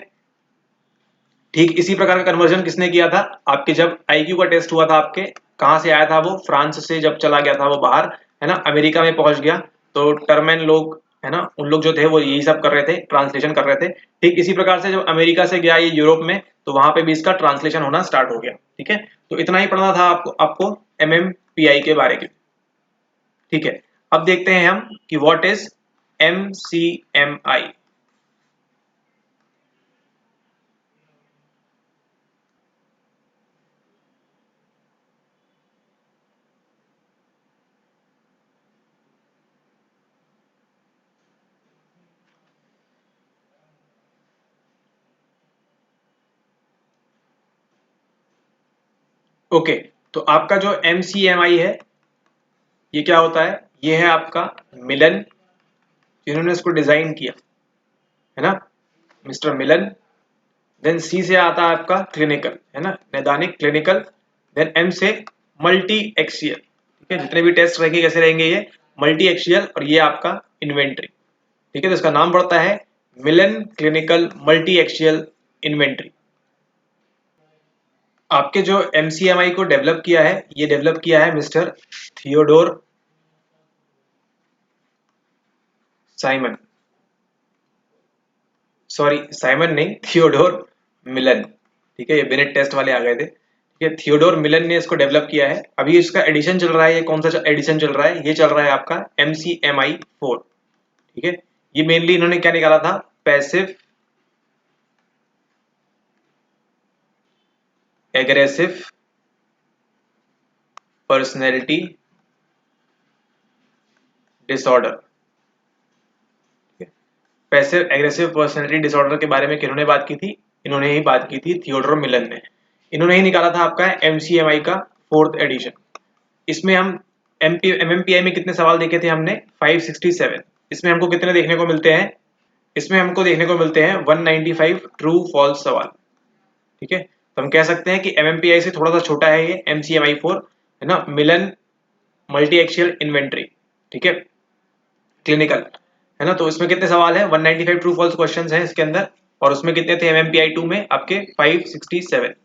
ठीक इसी प्रकार का कन्वर्जन किसने किया था, आपके जब IQ का टेस्ट हुआ था, आपके कहाँ से आया था वो, फ्रांस से जब चला गया था वो बाहर, है ना, अमेरिका में पहुंच गया, तो टर्मेन लोग, है ना, उन लोग जो थे वो यही सब कर रहे थे, ट्रांसलेशन कर रहे थे। ठीक इसी प्रकार से जब अमेरिका से गया ये यूरोप में, तो वहां पे भी इसका ट्रांसलेशन होना स्टार्ट हो गया। ठीक है, तो इतना ही पढ़ना था आपको MMPI के बारे में। ठीक है, अब देखते हैं हम कि व्हाट इज MCMI। ओके, तो आपका जो MCMI है, ये क्या होता है, ये है आपका मिलन, जिन्होंने इसको डिजाइन किया, है ना, मिस्टर मिलन। देन C से आता है आपका क्लिनिकल, है ना, नैदानिक क्लिनिकल। देन M से मल्टी एक्सियल। ठीक है, जितने भी टेस्ट रहेंगे कैसे रहेंगे, ये मल्टी एक्सियल, और ये आपका इन्वेंट्री। ठीक है, तो इसका नाम पड़ता है मिलन क्लिनिकल मल्टी एक्सियल इन्वेंट्री। आपके जो MCMI को डेवलप किया है, ये डेवलप किया है mister Theodore Simon, sorry Simon नहीं, थियोडोर मिलन। ठीक है, ये बेनेट टेस्ट वाले आ गए थे। ठीक है, थियोडोर मिलन ने इसको डेवलप किया है। अभी इसका एडिशन चल रहा है, ये कौन सा एडिशन चल रहा है, ये चल रहा है आपका MCMI 4। ठीक है, ये मेनली इन्होंने क्या निकाला था, passive aggressive personality disorder. Passive aggressive personality disorder के बारे में किन्होंने बात की थी, इन्होंने ही बात की थी, थियोडोर मिलन ने। इन्होंने ही निकाला था आपका MCMI का 4th एडिशन। इसमें हम MMPI में कितने सवाल देखे थे हमने, 567। इसमें हमको कितने देखने को मिलते हैं, इसमें हमको देखने को मिलते हैं 195 ट्रू फॉल्स सवाल। ठीक है, तो हम कह सकते हैं कि MMPI से थोड़ा सा छोटा है ये MCMI 4, है ना, मिलन मल्टी एक्सियल इन्वेंट्री। ठीक है, क्लिनिकल, है ना, तो इसमें कितने सवाल हैं, 195 ट्रू फॉल्स क्वेश्चंस हैं इसके अंदर, और उसमें कितने थे MMPI 2 में, आपके 567।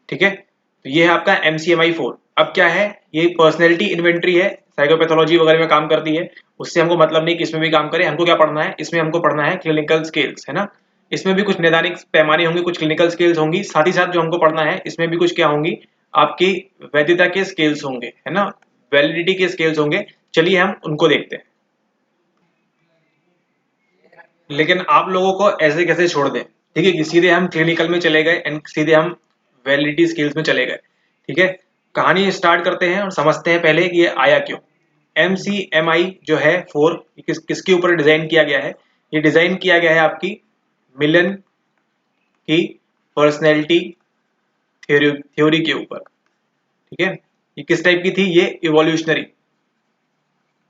ठीक है, तो तो ये है आपका MCMI-4। अब क्या है, ये पर्सनैलिटी इन्वेंट्री है, साइकोपैथोलॉजी वगैरह में काम करती है, उससे हमको मतलब नहीं कि इसमें भी काम करे। हमको क्या पढ़ना है, इसमें हमको पढ़ना है क्लिनिकल स्केल्स, है ना। इसमें भी कुछ नैदानिक पैमाने होंगे, कुछ क्लिनिकल स्केल्स होंगी, साथ ही साथ जो हमको पढ़ना है इसमें भी कुछ क्या होंगी, आपकी वैधता के स्केल्स होंगे, है ना, वैलिडिटी के स्केल्स होंगे। चलिए हम उनको देखते हैं। लेकिन आप लोगों को ऐसे कैसे छोड़ दें, ठीक है, कि सीधे हम क्लिनिकल में चले गए एंड सीधे हम वैलिडिटी स्केल्स में चले गए। ठीक है, कहानी स्टार्ट करते हैं और समझते हैं पहले कि ये आया क्यों। MCMI जो है 4 किसके ऊपर डिजाइन किया गया है, ये डिजाइन किया गया है आपकी मिलन की पर्सनैलिटी थ्योरी के ऊपर। ठीक है, ये किस टाइप की थी, ये इवोल्यूशनरी,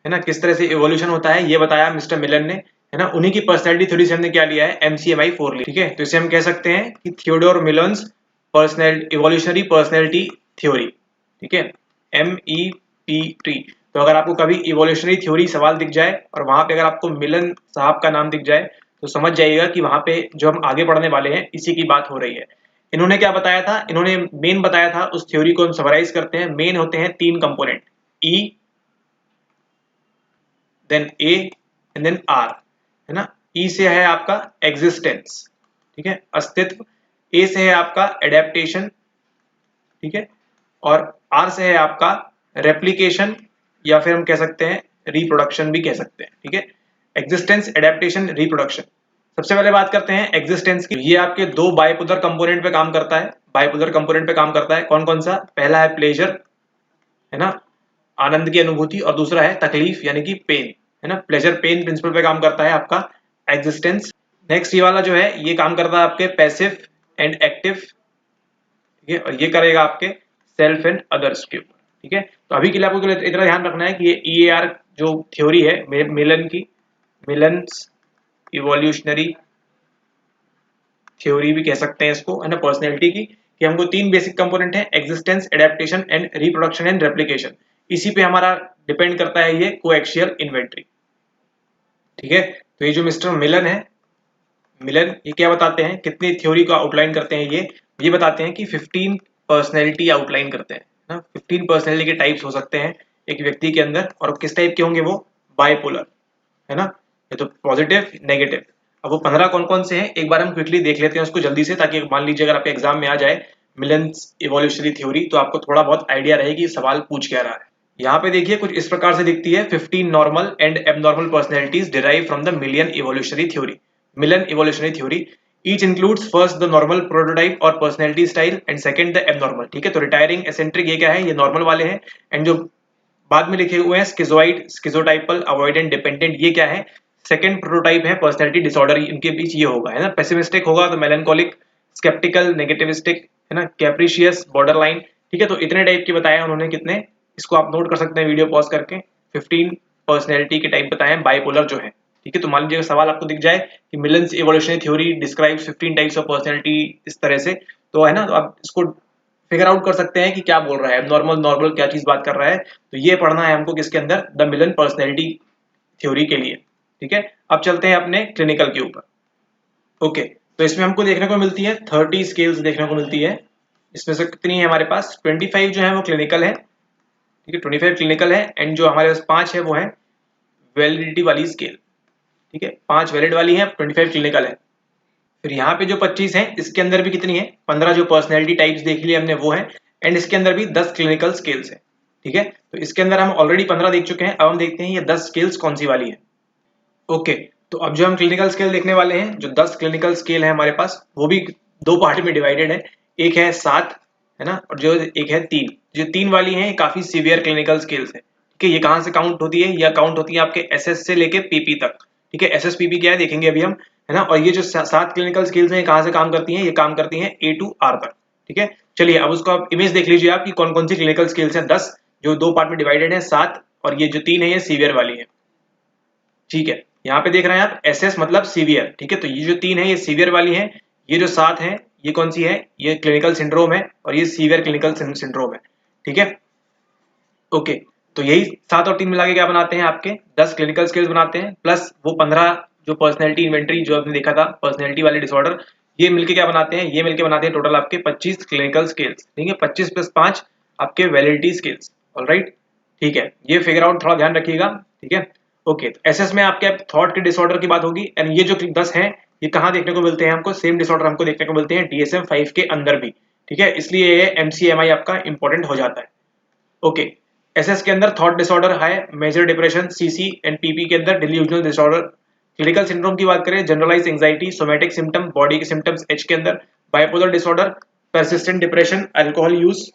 है ना, किस तरह से इवोल्यूशन होता है ये बताया मिस्टर मिलन ने, है ना। उन्हीं की पर्सनैलिटी थ्योरी से हमने क्या लिया है, MCMI-4 लिया। ठीक है, तो इसे हम कह सकते हैं कि Theodore Millon's personal evolutionary personality theory. ठीक है, MEPT। तो अगर आपको कभी इवोल्यूशनरी थ्योरी सवाल दिख जाए और वहां पे अगर आपको मिलन साहब का नाम दिख जाए तो समझ जाइएगा कि वहां पे जो हम आगे पढ़ने वाले हैं इसी की बात हो रही है। इन्होंने क्या बताया था, इन्होंने मेन बताया था, उस थ्योरी को हम समराइज करते हैं। मेन होते हैं 3 component, E, then A and then R, है ना। E से है आपका एग्जिस्टेंस, ठीक है, अस्तित्व। A से है आपका एडेप्टेशन, ठीक है, और R से है आपका रेप्लिकेशन, या फिर हम कह सकते हैं रिप्रोडक्शन भी कह सकते हैं। ठीक है, एग्जिस्टेंस, एडेप्टेशन, रिप्रोडक्शन। सबसे पहले बात करते हैं एग्जिस्टेंस की। ये आपके 2 बाइपोलर कंपोनेंट पे काम करता है, बाइपोलर कंपोनेंट पे काम करता है। कौन कौन सा, पहला है प्लेजर, है ना, आनंद की अनुभूति, और दूसरा है तकलीफ यानी कि पेन, है ना। प्लेजर पेन प्रिंसिपल पे काम करता है आपका एग्जिस्टेंस। नेक्स्ट ये वाला जो है ये काम करता है आपके पैसिव एंड एक्टिव, ठीक है, और ये करेगा आपके सेल्फ एंड अदर्स के ऊपर। ठीक है, तो अभी के लिए आपको इतना ध्यान रखना है कि ये EAR जो थ्योरी है मिलन की, मिलन्स इवोल्यूशनरी थ्योरी भी कह सकते हैं इसको, है ना, पर्सनैलिटी की, कि हमको 3 बेसिक कंपोनेंट है, existence, adaptation and reproduction and replication. इसी पे हमारा डिपेंड करता है ये कोएक्सियल इन्वेंट्री। ठीक है, तो ये जो मिस्टर मिलन है, मिलन ये क्या बताते हैं, कितनी थ्योरी को आउटलाइन करते हैं, ये बताते हैं कि 15 पर्सनैलिटी आउटलाइन करते हैं ना। 15 पर्सनैलिटी के टाइप्स हो सकते हैं एक व्यक्ति के अंदर, और किस टाइप के होंगे वो, बाइपोलर, है ना, ये तो पॉजिटिव नेगेटिव। अब वो 15 कौन कौन से हैं एक बार हम क्विकली देख लेते हैं उसको जल्दी से, ताकि मान लीजिए अगर आपके एग्जाम में आ जाए मिलन्स इवोल्यूशनरी थ्योरी तो आपको थोड़ा बहुत आइडिया रहेगी सवाल पूछ क्या रहा है। यहाँ पे देखिए कुछ इस प्रकार से दिखती है, 15 normal and abnormal personalities derive from the Millon evolutionary theory, Millon evolutionary theory. Each includes first the normal prototype और personality style and second the abnormal. ठीक है, तो रिटायरिंग, एसेंट्रिक ये क्या है, ये नॉर्मल वाले हैं, एंड जो बाद में लिखे हुए हैं स्किज़ोइड, स्किज़ोटाइपल, अवॉइडेंट, डिपेंडेंट, ये क्या है, सेकंड प्रोटोटाइप है पर्सनैलिटी डिसऑर्डर, इनके बीच ये होगा, है ना। पेसिमिस्टिक होगा तो मेलैंकोलिक, स्केप्टिकल, नेगेटिविस्टिक, है ना, कैप्रिशियस, बॉर्डरलाइन। ठीक है, तो इतने टाइप के बताए उन्होंने, कितने, इसको आप नोट कर सकते हैं वीडियो पॉज करके। 15 पर्सनैलिटी के टाइप बताए हैं बाइपोलर जो है। ठीक है, तो मान लीजिए सवाल आपको दिख जाए कि Millon's evolutionary theory describes 15 types of personality इस तरह से, तो है ना, तो आप इसको फिगर आउट कर सकते हैं कि क्या बोल रहा है, नॉर्मल नॉर्मल क्या चीज बात कर रहा है। तो ये पढ़ना है हमको किसके अंदर, द मिलन पर्सनैलिटी थ्योरी के लिए। ठीक है, अब चलते हैं अपने क्लिनिकल के ऊपर। ओके, तो इसमें हमको देखने को मिलती है 30 स्केल्स देखने को मिलती है। इसमें से कितनी है हमारे पास, 25 जो है वो क्लिनिकल है। ठीक है, 25 क्लिनिकल है, एंड जो हमारे पास 5 है वो है वैलिडिटी वाली स्केल। ठीक है, 5 वैलिड वाली है, 25 क्लिनिकल है। फिर यहाँ पे जो 25 है इसके अंदर भी कितनी है, 15 जो पर्सनैलिटी टाइप्स देख लिए हमने वो है, एंड इसके अंदर भी 10 क्लिनिकल स्केल्स है। ठीक है, तो इसके अंदर हम ऑलरेडी 15 देख चुके हैं, अब हम देखते हैं ये 10 स्केल्स कौन सी वाली है। ओके, तो अब जो हम क्लिनिकल स्केल देखने वाले हैं, जो 10 क्लिनिकल स्केल है हमारे पास, वो भी 2 पार्ट में डिवाइडेड है। एक है 7, है ना, और जो एक है 3। जो 3 वाली है काफी सीवियर क्लिनिकल स्केल्स है। ठीक है, ये कहाँ से काउंट होती है, यह काउंट होती है आपके SS से लेके PP तक। ठीक है, SSPP क्या है देखेंगे अभी हम, है ना। और ये जो 7 क्लिनिकल स्किल्स हैं कहाँ से काम करती हैं, ये काम करती हैं A to R तक। ठीक है, चलिए अब उसको आप इमेज देख लीजिए आप कि कौन कौन सी क्लिनिकल स्किल्स हैं। 10 जो 2 पार्ट में डिवाइडेड है, 7, और ये जो 3 है ये सीवियर वाली है। ठीक है, यहाँ पे देख रहे हैं आप SS मतलब सीवियर। ठीक है, तो ये जो 3 है ये सीवियर वाली है, ये जो 7 है ये कौन सी है, ये क्लिनिकल सिंड्रोम है, और ये सीवियर क्लिनिकल सिंड्रोम है। ठीक है, ओके, तो यही 7 और 3 मिला के क्या बनाते हैं, आपके 10 क्लिनिकल स्किल्स बनाते हैं, प्लस वो 15 जो पर्सनैलिटी इन्वेंट्री जो आपने देखा था पर्सनैलिटी वाले डिसऑर्डर, ये मिलके क्या बनाते हैं, ये मिलके बनाते हैं टोटल आपके 25 क्लिनिकल स्केल्स, ठीक है, 25 + 5 आपके वैलिडिटी स्केल्स। ऑलराइट, ठीक है, ये फिगर आउट थोड़ा ध्यान रखिएगा, ठीक है। ओके, तो एसएस में आपके थॉट के डिसऑर्डर की बात होगी, एंड ये जो 10 हैं ये कहाँ देखने को मिलते हैं हमको, सेम डिसऑर्डर हमको देखने को मिलते हैं DSM-5 के अंदर भी, ठीक है, इसलिए ये MCMI आपका इंपॉर्टेंट हो जाता है। ओके, एसएस के अंदर थॉट डिसऑर्डर है, major depression CC, and PP के अंदर डिल्यूजनल डिसऑर्डर। क्लिनिकल सिंड्रोम की बात करें, generalise anxiety, somatic symptom, body के सिम्टम्स H के अंदर, bipolar disorder, persistent depression, alcohol use,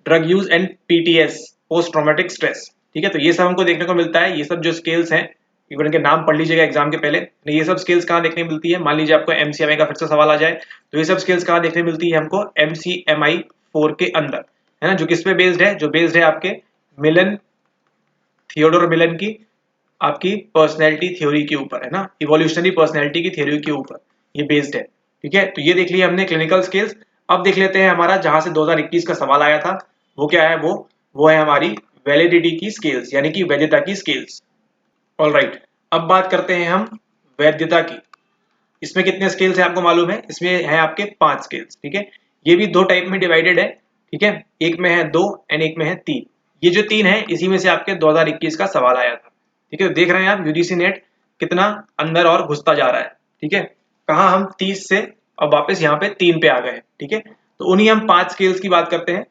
drug use, and PTS, post traumatic stress, ठीक है। तो ये सब हमको देखने को मिलता है, ये सब जो स्केल्स हैं, इवन के नाम पढ़ लीजिएगा एग्जाम के पहले, ये सब स्केल्स कहाँ देखने मिलती है, मान लीजिए आपको MCMI का फिर से सवाल आ जाए, तो ये सब स्केल्स कहाँ देखने मिलती है हमको, MCMI 4 के अंदर, है ना, जो किस पे बेस्ड है, जो बेस्ड है आपके मिलन, थियोडोर मिलन की आपकी पर्सनैलिटी थ्योरी के ऊपर, है ना, इवोल्यूशनरी पर्सनैलिटी की थ्योरी के ऊपर ये बेस्ड है, ठीक है। तो ये देख लिया हमने क्लिनिकल स्केल्स। अब देख लेते हैं हमारा जहां से 2021 का सवाल आया था, वो क्या है, वो है हमारी वैलिडिटी की स्केल्स, यानी कि वैधता की स्केल्स। ऑलराइट, अब बात करते हैं हम वैधता की। इसमें कितने स्केल्स हैं आपको मालूम है, इसमें है आपके 5 स्केल्स, ठीक है। ये भी 2 टाइप में डिवाइडेड है, ठीक है, एक में है 2 एंड एक में है 3। ये जो 3 है इसी में से आपके 2021 का सवाल आया था, ठीक है। देख रहे हैं आप यूजीसी नेट कितना अंदर और घुसता जा रहा है, ठीक है, कहा हम 30 से अब वापस यहाँ पे 3 पे आ गए, ठीक है। तो उन्हीं हम 5 स्केल्स की बात करते हैं।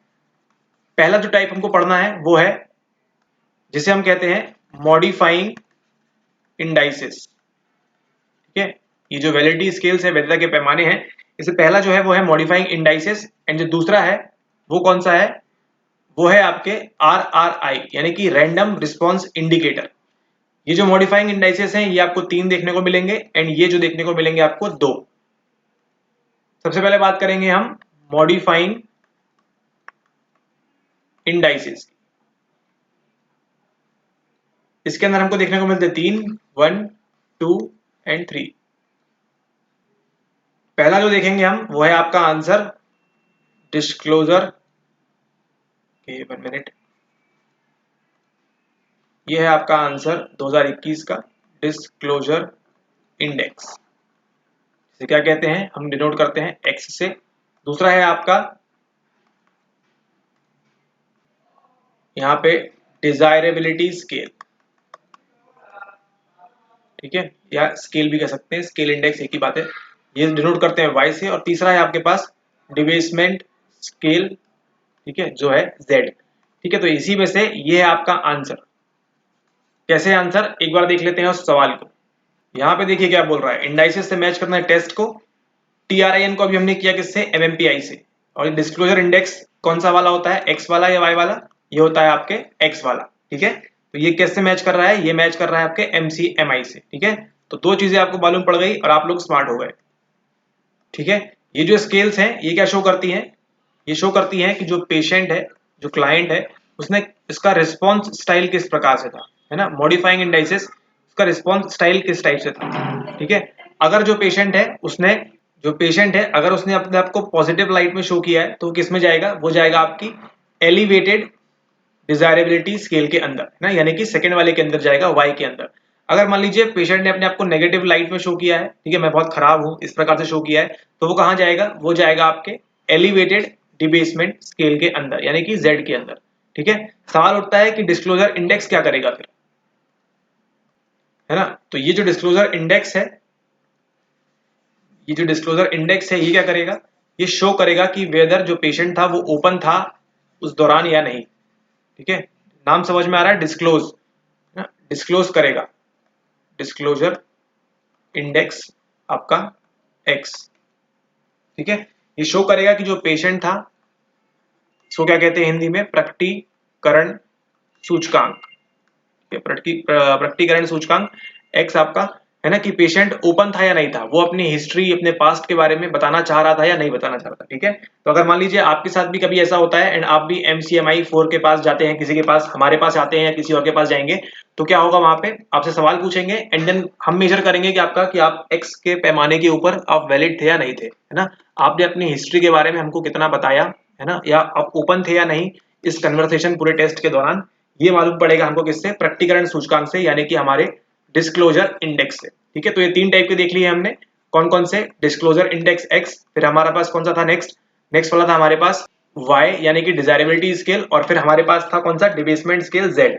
पहला जो टाइप हमको पढ़ना है वो है जिसे हम कहते हैं मॉडिफाइंग इंडाइसेस, ठीक है। ये जो वैलिडिटी स्केल्स है, वैधता के पैमाने हैं, इससे पहला जो है वो है मॉडिफाइंग इंडाइसेस, एंड जो दूसरा है वो कौन सा है, वो है आपके RRI, यानी कि रैंडम रिस्पॉन्स इंडिकेटर। ये जो मॉडिफाइंग इंडाइसेस हैं ये आपको 3 देखने को मिलेंगे, एंड ये जो देखने को मिलेंगे आपको 2। सबसे पहले बात करेंगे हम मॉडिफाइंग इंडाइसेस। इसके अंदर हमको देखने को मिलते 3, 1, 2 एंड 3। पहला जो देखेंगे हम वो है आपका आंसर डिस्क्लोजर, 1 मिनट, ये है आपका आंसर 2021 का डिस्क्लोजर इंडेक्स, इसे क्या कहते हैं, हम डिनोट करते हैं X से। दूसरा है आपका यहाँ पे डिजायरेबिलिटी स्केल, ठीक है, या स्केल भी कह सकते हैं, स्केल इंडेक्स एक ही बात है, ये डिनोट करते हैं Y से। और तीसरा है आपके पास डिबेसमेंट स्केल, ठीक है, जो है Z, ठीक है। तो इसी में से ये है आपका आंसर। कैसे आंसर, एक बार देख लेते हैं उस सवाल को। यहाँ पे देखिए क्या बोल रहा है, इंडाइसेस से मैच करना है टेस्ट को, TRIN को अभी हमने किया किससे, MMPI से। और डिस्क्लोजर इंडेक्स कौन सा वाला होता है, X वाला या Y वाला, ये होता है आपके X वाला, ठीक है। तो ये कैसे मैच कर रहा है, ये मैच कर रहा है आपके MCMI से, ठीक है। तो 2 चीजें आपको मालूम पड़ गई और आप लोग स्मार्ट हो गए, ठीक है। ये जो स्केल्स हैं ये क्या शो करती हैं, ये शो करती हैं कि जो पेशेंट है, जो क्लाइंट है, उसने इसका रिस्पॉन्स स्टाइल किस प्रकार से था, है ना, मॉडिफाइंग इंडाइसेस, उसका रिस्पॉन्स स्टाइल किस टाइप से था, ठीक है। अगर जो पेशेंट है अगर उसने अपने आप को पॉजिटिव लाइट में शो किया है तो किस में जाएगा, वो जाएगा आपकी एलिवेटेड डिजायरेबिलिटी स्केल के अंदर, है ना, यानी कि सेकंड वाले के अंदर जाएगा, Y के अंदर। अगर मान लीजिए पेशेंट ने अपने आप को नेगेटिव लाइट में शो किया है, ठीक है, मैं बहुत खराब हूं, इस प्रकार से शो किया है, तो वो कहां जाएगा, वो जाएगा आपके एलिवेटेड डिबेसमेंट स्केल के अंदर, यानी कि Z के अंदर, ठीक है। सवाल उठता है कि डिस्क्लोजर इंडेक्स क्या करेगा फिर, है ना। तो ये जो डिस्क्लोजर इंडेक्स है, ये क्या करेगा, ये शो करेगा कि वेदर जो पेशेंट था वो ओपन था उस दौरान या नहीं, ठीक है। नाम समझ में आ रहा है, डिस्क्लोज, ना, डिस्क्लोज करेगा, डिस्क्लोजर इंडेक्स आपका X, ठीक है। ये शो करेगा कि जो पेशेंट था, इसको क्या कहते हैं हिंदी में, प्रकटीकरण सूचकांक, प्रकटीकरण सूचकांक X आपका, है ना, कि पेशेंट ओपन था या नहीं था, वो अपनी हिस्ट्री, अपने पास्ट के बारे में बताना चाह रहा था या नहीं बताना चाह रहा था, ठीक है। तो अगर मान लीजिए आपके साथ भी कभी ऐसा होता है एंड आप भी MCMI 4 के पास जाते हैं, किसी के पास, हमारे पास आते हैं या किसी और के पास जाएंगे, तो क्या होगा, वहां पे आपसे सवाल पूछेंगे एंड देन हम मेजर करेंगे कि आप X के पैमाने के ऊपर आप वैलिड थे या नहीं थे, है ना, आपने अपनी हिस्ट्री के बारे में हमको कितना बताया, है ना, या आप ओपन थे या नहीं इस कन्वर्सेशन पूरे टेस्ट के दौरान, ये मालूम पड़ेगा हमको किससे, प्रकटीकरण सूचकांक से, यानी कि हमारे डिस्क्लोजर इंडेक्स से, ठीक है। तो ये 3 टाइप के देख लिए हमने, कौन कौन से, डिस्क्लोजर इंडेक्स x, फिर हमारे पास कौन सा था नेक्स्ट वाला था हमारे पास y यानी कि डिजायरेबिलिटी स्केल, और फिर हमारे पास था कौन सा, डिबेसमेंट स्केल z।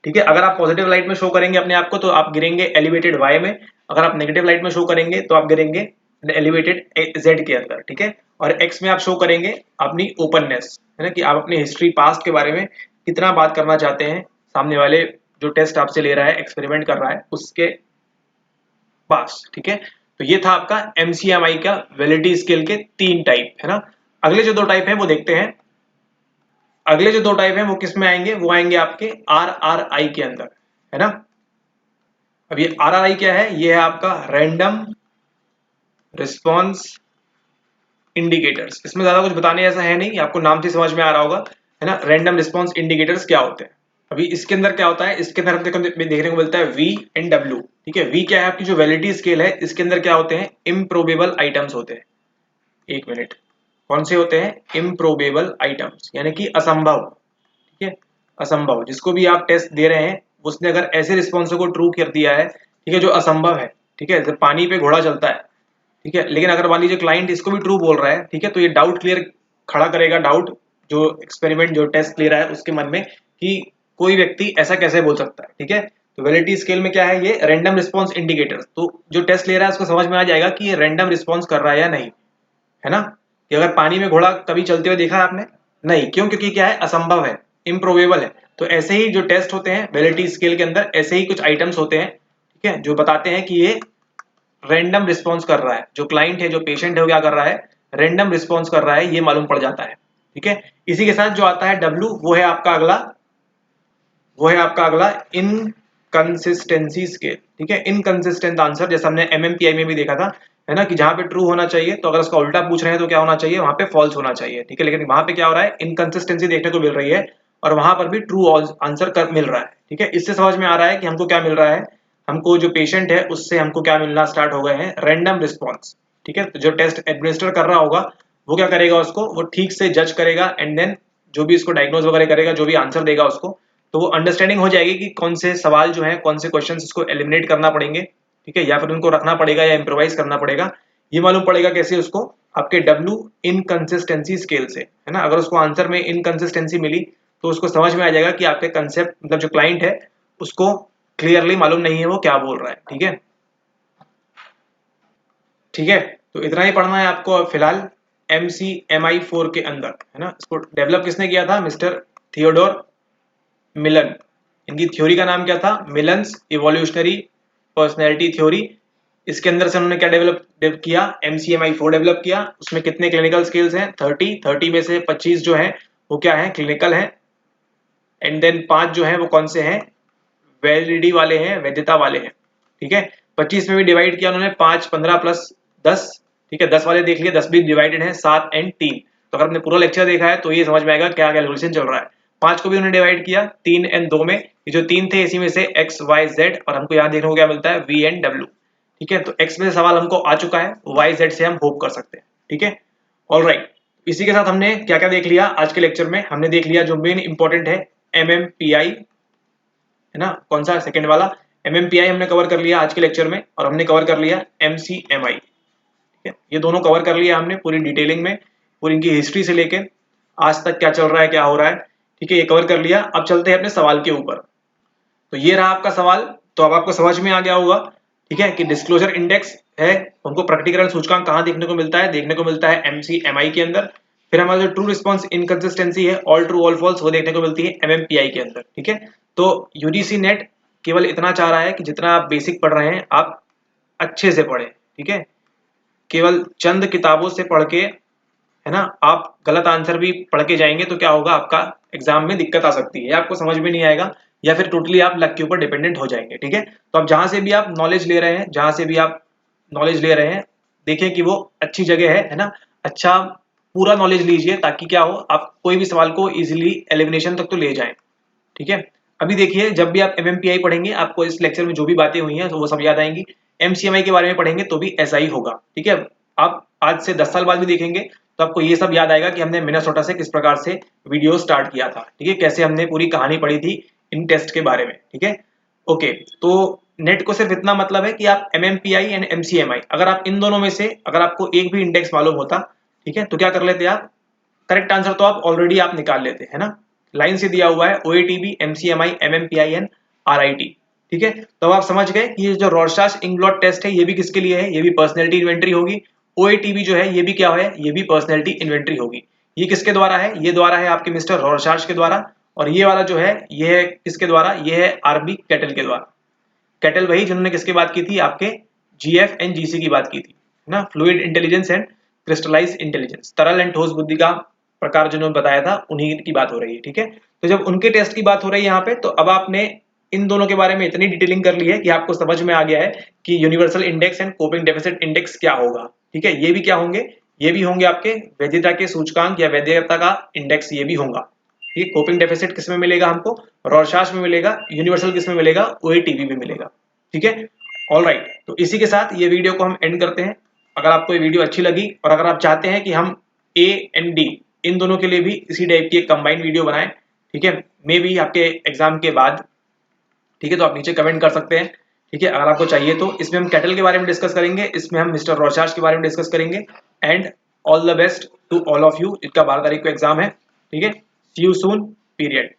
ठीक है, अगर आप पॉजिटिव लाइट में शो करेंगे अपने आप को तो आप गिरेंगे एलिवेटेड y में, अगर आप नेगेटिव लाइट में शो करेंगे तो आप गिरेंगे एलिवेटेड z के अंदर। ठीक है, और x में आप शो करेंगे अपनी ओपननेस, है ना, कि आप अपनी हिस्ट्री पास्ट के बारे में कितना बात करना चाहते हैं सामने वाले जो टेस्ट आपसे ले रहा है, एक्सपेरिमेंट कर रहा है उसके पास। ठीक है, तो ये था आपका MCMI का वैलिडिटी स्केल के 3 टाइप, है ना। अगले जो 2 टाइप हैं वो देखते हैं। अगले जो 2 टाइप हैं वो किस में आएंगे, वो आएंगे आपके RRI के अंदर, है ना। अब ये RRI क्या है, ये है आपका रैंडम रिस्पॉन्स इंडिकेटर्स। इसमें ज्यादा कुछ बताने ऐसा है नहीं, आपको नाम से समझ में आ रहा होगा, है ना। रैंडम रिस्पॉन्स इंडिकेटर्स क्या होते हैं। अभी इसके अंदर क्या होता है, इसके अंदर हम देखने को मिलता है V एंड W। ठीक है, V क्या है, आपकी जो वैलिडिटी स्केल है, इसके अंदर क्या होते हैं, इम्प्रोबेबल आइटम्स होते हैं। एक मिनट, कौन से होते हैं, इम्प्रोबेबल आइटम्स यानी कि असंभव। ठीक है, असंभव, जिसको भी आप टेस्ट दे रहे हैं उसने अगर ऐसे रिस्पॉन्स को ट्रू कर दिया है, ठीक है, जो असंभव है। ठीक है, जब पानी पे घोड़ा चलता है, ठीक है, लेकिन अगर मान लीजिए क्लाइंट इसको भी ट्रू बोल रहा है, ठीक है, तो ये डाउट क्लियर खड़ा करेगा, डाउट जो एक्सपेरिमेंट जो टेस्ट ले रहा है उसके मन में कि कोई व्यक्ति ऐसा कैसे बोल सकता है। ठीक है, तो वैलिडिटी स्केल में क्या है, ये रैंडम रिस्पॉन्स इंडिकेटर्स, तो जो टेस्ट ले रहा है उसको समझ में आ जाएगा कि ये रैंडम रिस्पॉन्स कर रहा है या नहीं, है ना। कि अगर पानी में घोड़ा कभी चलते हुए देखा है आपने, नहीं, क्यों, क्योंकि क्या है, असंभव है, इम्प्रोबेबल है। तो ऐसे ही जो टेस्ट होते हैं वैलिडिटी स्केल के अंदर, ऐसे ही कुछ आइटम्स होते हैं, ठीक है, जो बताते हैं कि ये रैंडम रिस्पॉन्स कर रहा है, जो क्लाइंट है, जो पेशेंट है, वो क्या कर रहा है, रैंडम रिस्पॉन्स कर रहा है, ये मालूम पड़ जाता है। ठीक है, इसी के साथ जो आता है W, वो है आपका अगला इनकंसिस्टेंसी स्केल। ठीक है, इनकंसिस्टेंट आंसर, जैसे हमने MMPI में भी देखा था, है ना, कि जहां पे ट्रू होना चाहिए तो अगर उसका उल्टा पूछ रहे हैं तो क्या होना चाहिए, वहां पे फॉल्स होना चाहिए। ठीक है, लेकिन वहां पे क्या हो रहा है, इनकंसिस्टेंसी देखने को मिल रही है और वहां पर भी ट्रू आंसर मिल रहा है। ठीक है, इससे समझ में आ रहा है कि हमको क्या मिल रहा है, हमको जो पेशेंट है उससे हमको क्या मिलना स्टार्ट हो गए हैं, रैंडम रिस्पॉन्स। ठीक है, तो जो टेस्ट एडमिनिस्टर कर रहा होगा वो क्या करेगा, उसको वो ठीक से जज करेगा, एंड देन जो भी इसको डायग्नोज वगैरह करेगा, जो भी आंसर देगा उसको, तो वो अंडरस्टैंडिंग हो जाएगी कि कौन से सवाल जो है, कौन से क्वेश्चन इसको एलिमिनेट करना पड़ेंगे। ठीक है, या फिर उनको रखना पड़ेगा या इम्प्रोवाइज करना पड़ेगा। ये मालूम पड़ेगा कैसे, उसको आपके W इनकंसिस्टेंसी स्केल से, है ना। अगर उसको आंसर में इनकंसिस्टेंसी मिली तो उसको समझ में आ जाएगा कि आपके कंसेप्ट, मतलब जो क्लाइंट है उसको क्लियरली मालूम नहीं है वो क्या बोल रहा है। ठीक है, ठीक है, तो इतना ही पढ़ना है आपको फिलहाल MCMI 4 के अंदर, है ना। इसको डेवलप किसने किया था, मिस्टर थियोडोर मिलन। इनकी थ्योरी का नाम क्या था, मिलन्स इवोल्यूशनरी पर्सनैलिटी थ्योरी। इसके अंदर से उन्होंने क्या डेवलप किया, MCMI 4 डेवलप किया। उसमें कितने क्लिनिकल स्किल्स हैं, 30 में से 25 जो हैं वो क्या है, क्लिनिकल हैं, एंड देन 5 जो हैं वो कौन से हैं, वैलिडिटी वाले हैं, वैधता वाले हैं। ठीक है, 25 में भी डिवाइड किया उन्होंने, 5 15 प्लस 10। ठीक है, 10 वाले देख लिए, 10 भी डिवाइडेड है, 7 एंड 3। तो अगर आपने पूरा लेक्चर देखा है तो ये समझ में आएगा क्या कैलकुलेशन चल रहा है। 5 को भी उन्होंने डिवाइड किया 3 एंड 2 में, ये जो 3 थे इसी में से X Y Z, और हमको यहाँ देखने को क्या मिलता है, V एंड W। ठीक है, तो X में से सवाल हमको आ चुका है, Y Z से हम होप कर सकते हैं। ठीक है, ऑलराइट, इसी के साथ हमने क्या क्या देख लिया आज के लेक्चर में, हमने देख लिया जो मेन इंपॉर्टेंट है MMPI, है ना, कौन सा, सेकंड वाला MMPI हमने कवर कर लिया आज के लेक्चर में, और हमने कवर कर लिया MCMI। ठीक है, ये दोनों कवर कर लिया हमने पूरी डिटेलिंग में, पूरी इनकी हिस्ट्री से लेके आज तक क्या चल रहा है, क्या हो रहा है। ठीक है, ये कवर कर लिया। अब चलते हैं अपने सवाल के ऊपर। तो ये रहा आपका सवाल, तो अब आपको समझ में आ गया होगा, ठीक है, कि डिस्क्लोजर इंडेक्स है, हमको प्रकटीकरण सूचकांक कहाँ देखने को मिलता है, देखने को मिलता है MCMI के अंदर। फिर हमारा जो ट्रू रिस्पॉन्स इनकंसिस्टेंसी है, ऑल ट्रू ऑल फॉल्स, वो देखने को मिलती है MMPI के अंदर। ठीक है, तो UGC नेट केवल इतना चाह रहा है कि जितना आप बेसिक पढ़ रहे हैं आप अच्छे से पढ़ें। ठीक है, केवल चंद किताबों से पढ़ के, है ना, आप गलत आंसर भी पढ़ के जाएंगे तो क्या होगा, आपका एग्जाम में दिक्कत आ सकती है, आपको समझ में नहीं आएगा, या फिर टोटली आप लक के ऊपर डिपेंडेंट हो जाएंगे। ठीक है, तो आप जहां से भी आप नॉलेज ले रहे हैं, देखें कि वो अच्छी जगह है ना, अच्छा पूरा नॉलेज लीजिए, ताकि क्या हो, आप कोई भी सवाल को इजिली एलिमिनेशन तक तो ले जाएं। ठीक है, अभी देखिए, जब भी आप MMPI पढ़ेंगे आपको इस लेक्चर में जो भी बातें हुई हैं तो वो सब याद आएंगी। MCMI के बारे में पढ़ेंगे तो भी ऐसा ही होगा। ठीक है, आप आज से 10 साल बाद भी देखेंगे तो आपको ये सब याद आएगा कि हमने मिनेसोटा से किस प्रकार से वीडियो स्टार्ट किया था। ठीक है, कैसे हमने पूरी कहानी पढ़ी थी इन टेस्ट के बारे में। ठीक है, ओके, तो नेट को सिर्फ इतना मतलब है कि आप MMPI एंड MCMI, अगर आप इन दोनों में से अगर आपको एक भी इंडेक्स मालूम होता, ठीक है, तो क्या कर लेते आप, करेक्ट आंसर तो आप ऑलरेडी आप निकाल लेते है ना। लाइन से दिया हुआ है OATB, MCMI, MMPI and RIT, ठीक है। तो आप समझ गए कि ये जो रॉर्शच इंगब्लॉट टेस्ट है ये भी किसके लिए है, ये भी पर्सनैलिटी इन्वेंटरी होगी। OATB जो है ये भी क्या है, ये भी पर्सनैलिटी इन्वेंटरी होगी। ये किसके द्वारा है, ये द्वारा है आपके मिस्टर रॉर्शच के द्वारा, और ये वाला जो है ये है किसके द्वारा, ये है RB कैटल के द्वारा। कैटल वही जिन्होंने किसकी बात की थी, आपके GF एंड GC की बात की थी ना, fluid intelligence and crystallise intelligence, तरल एंड ठोस बुद्धि का प्रकार जिन्होंने बताया था उन्हीं की बात हो रही है, ठीक है। तो जब उनके टेस्ट की बात हो रही है यहाँ पे, तो अब आपने इन दोनों के बारे में इतनी डिटेलिंग कर ली है कि आपको समझ में आ गया है कि universal index and coping deficit index क्या होगा, ठीक है। ये भी क्या होंगे, ये भी होंगे आपके वैधता के सूचकांक या वैधता का इंडेक्स, ये भी होगा। ठीक है, कोपिंग डेफिसिट किस में मिलेगा हमको, रॉर्शच में मिलेगा, यूनिवर्सल किस में मिलेगा, OATB में मिलेगा, ठीक है। ऑल राइट, तो इसी के साथ ये वीडियो को हम एंड करते हैं। अगर आपको ये वीडियो अच्छी लगी और अगर आप चाहते हैं कि हम A एंड D इन दोनों के लिए भी इसी टाइप की एक कंबाइंड वीडियो बनाएं, ठीक है, मे बी आपके एग्जाम के बाद, ठीक है, तो आप नीचे कमेंट कर सकते हैं, ठीक है, अगर आपको चाहिए तो। इसमें हम कैटल के बारे में डिस्कस करेंगे, इसमें हम मिस्टर रॉर्शच के बारे में डिस्कस करेंगे। And all the best to all of you, इसका 12 तारीख को एग्जाम है, ठीक है। See you soon, period.